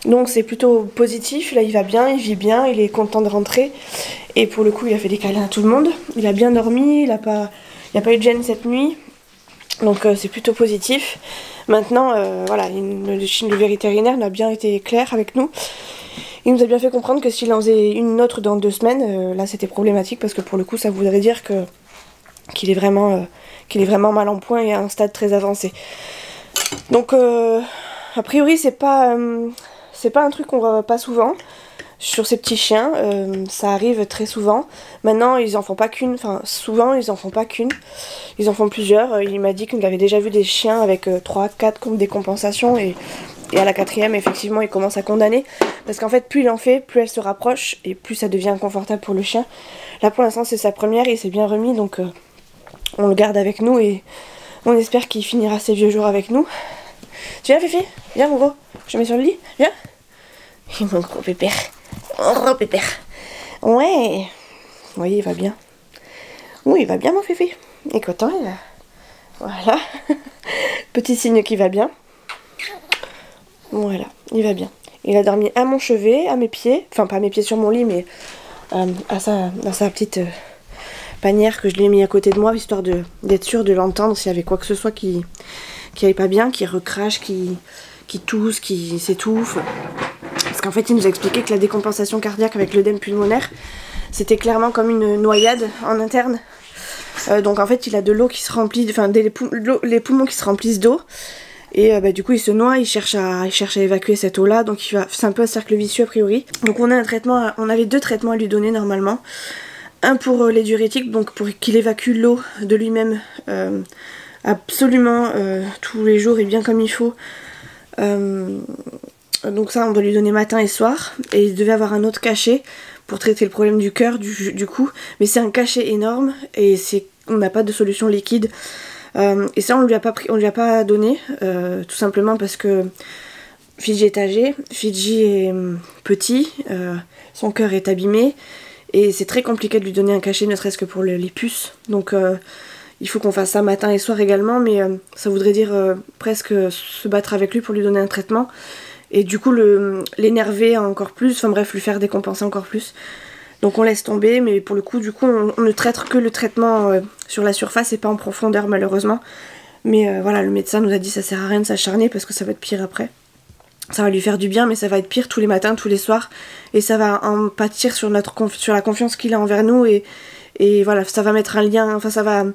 Donc c'est plutôt positif, là il va bien, il vit bien, il est content de rentrer. Et pour le coup il a fait des câlins à tout le monde, il a bien dormi, il n'y a pas eu de gêne cette nuit. Donc c'est plutôt positif. Maintenant, voilà, le vétérinaire a bien été clair avec nous. Il nous a bien fait comprendre que s'il en faisait une autre dans 2 semaines, là c'était problématique parce que pour le coup ça voudrait dire qu'il est vraiment mal en point et à un stade très avancé. Donc a priori c'est pas un truc qu'on voit pas souvent. Sur ces petits chiens, ça arrive très souvent. Maintenant, ils en font pas qu'une. Enfin, souvent, ils en font pas qu'une. Ils en font plusieurs. Il m'a dit qu'il avait déjà vu des chiens avec 3-4 décompensations. Et à la 4e, effectivement, il commence à condamner. Parce qu'en fait, plus il en fait, plus elle se rapproche. Et plus ça devient inconfortable pour le chien. Là, pour l'instant, c'est sa première. Il s'est bien remis. Donc, on le garde avec nous. Et on espère qu'il finira ses vieux jours avec nous. Tu viens, Fifi? Viens, mon gros. Je te mets sur le lit. Viens. Mon gros pépère. Oh pépère. Ouais. Oui, il va bien. Oui, il va bien mon Fifi. Et content il a. Voilà. Petit signe qu'il va bien. Voilà, il va bien. Il a dormi à mon chevet, à mes pieds. Enfin, pas à mes pieds sur mon lit, mais dans sa petite panière que je lui ai mis à côté de moi, histoire d'être sûr de l'entendre s'il y avait quoi que ce soit qui allait pas bien, qui recrache, qui tousse, qui s'étouffe. Parce qu'en fait, il nous a expliqué que la décompensation cardiaque avec l'œdème pulmonaire, c'était clairement comme une noyade en interne. Donc en fait, il a de l'eau qui se remplit, enfin les poumons qui se remplissent d'eau. Et du coup, il se noie, il cherche à évacuer cette eau-là. Donc c'est un peu un cercle vicieux a priori. Donc on avait 2 traitements à lui donner normalement. Un pour les diurétiques, donc pour qu'il évacue l'eau de lui-même absolument tous les jours et bien comme il faut. Donc ça on doit lui donner matin et soir. Et il devait avoir un autre cachet pour traiter le problème du cœur du coup. Mais c'est un cachet énorme et on n'a pas de solution liquide. Et ça on lui a pas donné tout simplement parce que Fidji est âgé, Fidji est petit, son cœur est abîmé et c'est très compliqué de lui donner un cachet ne serait-ce que pour les puces. Donc il faut qu'on fasse ça matin et soir également, mais ça voudrait dire presque se battre avec lui pour lui donner un traitement. Et du coup l'énerver encore plus, enfin bref, lui faire décompenser encore plus. Donc on laisse tomber, mais pour le coup, du coup, on ne traite que le traitement sur la surface et pas en profondeur malheureusement. Mais voilà, le médecin nous a dit ça sert à rien de s'acharner parce que ça va être pire après. Ça va lui faire du bien, mais ça va être pire tous les matins, tous les soirs. Et ça va en pâtir sur la confiance qu'il a envers nous. Et voilà, ça va mettre un lien, enfin ça va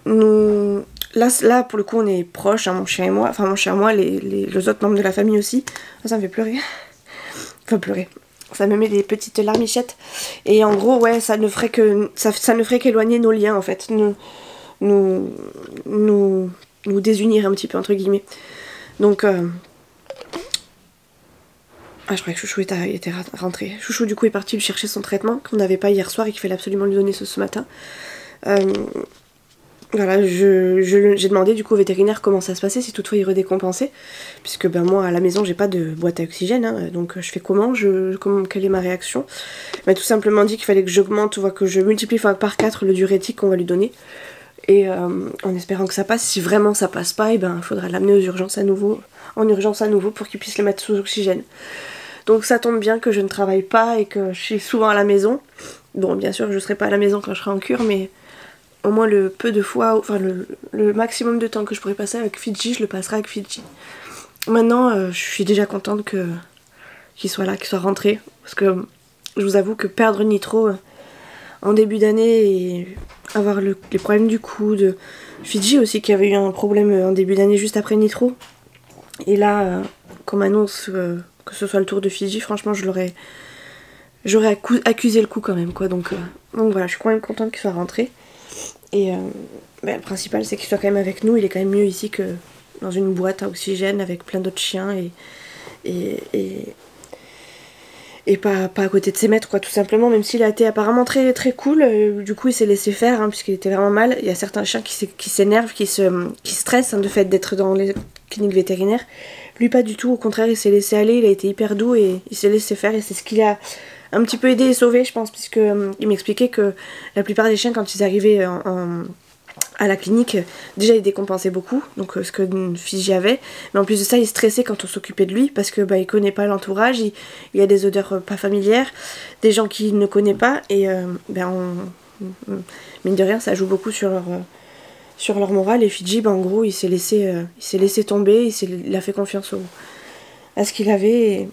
nous... Là pour le coup on est proches, hein, mon chien et moi, enfin mon chien et moi, les autres membres de la famille aussi. Ça me fait pleurer. Enfin pleurer. Ça me met des petites larmichettes. Et en gros ouais, ça ne ferait qu'éloigner nos liens en fait. Nous désunir un petit peu entre guillemets. Donc je croyais que Chouchou était rentré. Chouchou du coup est parti lui chercher son traitement qu'on n'avait pas hier soir et qu'il fallait absolument lui donner ce matin. Voilà, j'ai demandé du coup au vétérinaire comment ça se passait, si toutefois il redécompensait, puisque moi à la maison j'ai pas de boîte à oxygène, hein, donc je fais quelle est ma réaction. Il m'a tout simplement dit qu'il fallait que j'augmente, que je multiplie par 4 le diurétique qu'on va lui donner, et en espérant que ça passe. Si vraiment ça passe pas, il faudra l'amener en urgence à nouveau pour qu'il puisse le mettre sous oxygène. Donc ça tombe bien que je ne travaille pas et que je suis souvent à la maison. Bon bien sûr je serai pas à la maison quand je serai en cure, mais au moins le peu de fois, enfin le maximum de temps que je pourrais passer avec Fidji, je le passerai avec Fidji. Maintenant, je suis déjà contente qu'il soit là, qu'il soit rentré. Parce que je vous avoue que perdre Nitro en début d'année et avoir les problèmes du coude. Fidji aussi qui avait eu un problème en début d'année juste après Nitro. Et là, qu'on m'annonce que ce soit le tour de Fidji, franchement j'aurais accusé le coup quand même quoi. Donc voilà, je suis quand même contente qu'il soit rentré. Et le principal c'est qu'il soit quand même avec nous, il est quand même mieux ici que dans une boîte à oxygène avec plein d'autres chiens et pas à côté de ses maîtres quoi, tout simplement, même s'il a été apparemment très très cool. Du coup il s'est laissé faire hein, puisqu'il était vraiment mal. Il y a certains chiens qui s'énervent, qui stressent hein, de fait d'être dans les cliniques vétérinaires. Lui pas du tout, au contraire il s'est laissé aller, il a été hyper doux et il s'est laissé faire, et c'est ce qu'il a un petit peu aidé et sauvé je pense, puisque il m'expliquait que la plupart des chiens quand ils arrivaient à la clinique, déjà il décompensait beaucoup, donc ce que Fidji avait, mais en plus de ça il stressait quand on s'occupait de lui, parce que il connaît pas l'entourage, il y a des odeurs pas familières, des gens qu'il ne connaît pas, et mine de rien ça joue beaucoup sur leur morale, et Fidji en gros il s'est laissé tomber, il a fait confiance à ce qu'il avait,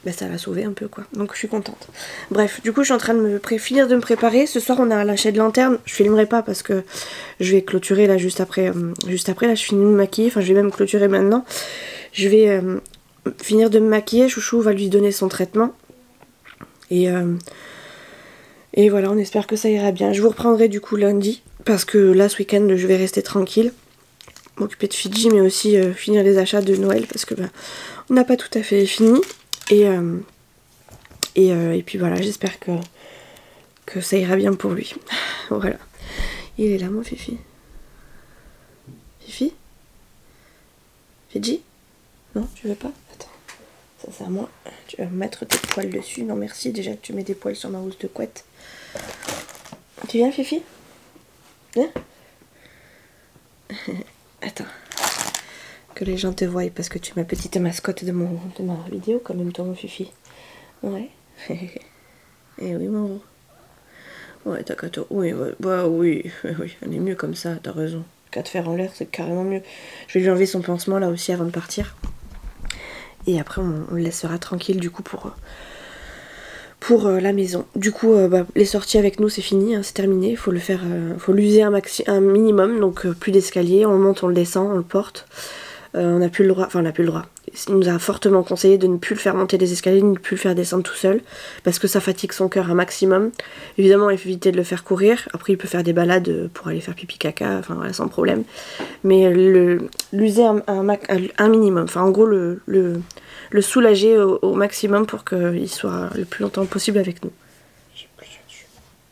et ça l'a sauvé un peu quoi, donc je suis contente. Bref, du coup je suis en train de finir de me préparer. Ce soir on a lâché de lanterne, je filmerai pas parce que je vais clôturer là juste après là je finis de me maquiller, enfin je vais même clôturer maintenant. Je vais finir de me maquiller, Chouchou va lui donner son traitement et voilà, on espère que ça ira bien. Je vous reprendrai du coup lundi, parce que là ce week-end je vais rester tranquille, m'occuper de Fidji, mais aussi finir les achats de Noël, parce que on n'a pas tout à fait fini. Et puis voilà, j'espère que ça ira bien pour lui. Voilà. Il est là mon Fifi. Fifi? Fidji? Non, tu veux pas? Attends. Ça c'est à moi. Tu vas mettre tes poils dessus. Non merci, déjà que tu mets des poils sur ma housse de couette. Tu viens Fifi? Viens. Attends. Que les gens te voient, parce que tu es ma petite mascotte de ma vidéo quand même, toi mon Fifi. Ouais. Et oui mon gros. Ouais, t'as qu'à toi. Oui, ouais. Bah oui, oui, on est mieux comme ça, t'as raison. Qu'à te faire en l'air, c'est carrément mieux. Je vais lui enlever son pansement là aussi avant de partir. Et après on le laissera tranquille du coup pour la maison. Du coup les sorties avec nous c'est fini, hein, c'est terminé. Faut le faire, faut l'user un minimum, donc plus d'escalier, on le monte, on le descend, on le porte. On n'a plus le droit, enfin on n'a plus le droit. Il nous a fortement conseillé de ne plus le faire monter des escaliers, de ne plus le faire descendre tout seul, parce que ça fatigue son cœur un maximum. Évidemment il faut éviter de le faire courir, après il peut faire des balades pour aller faire pipi caca, enfin voilà, sans problème. Mais l'user un minimum, enfin en gros le soulager au maximum pour qu'il soit le plus longtemps possible avec nous.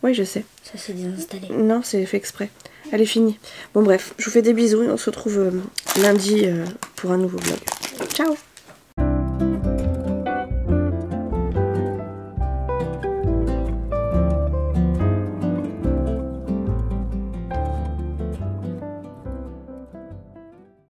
Oui je sais. Ça s'est désinstallé. Non, c'est fait exprès. Elle est finie. Bon bref, je vous fais des bisous et on se retrouve lundi pour un nouveau vlog. Ciao!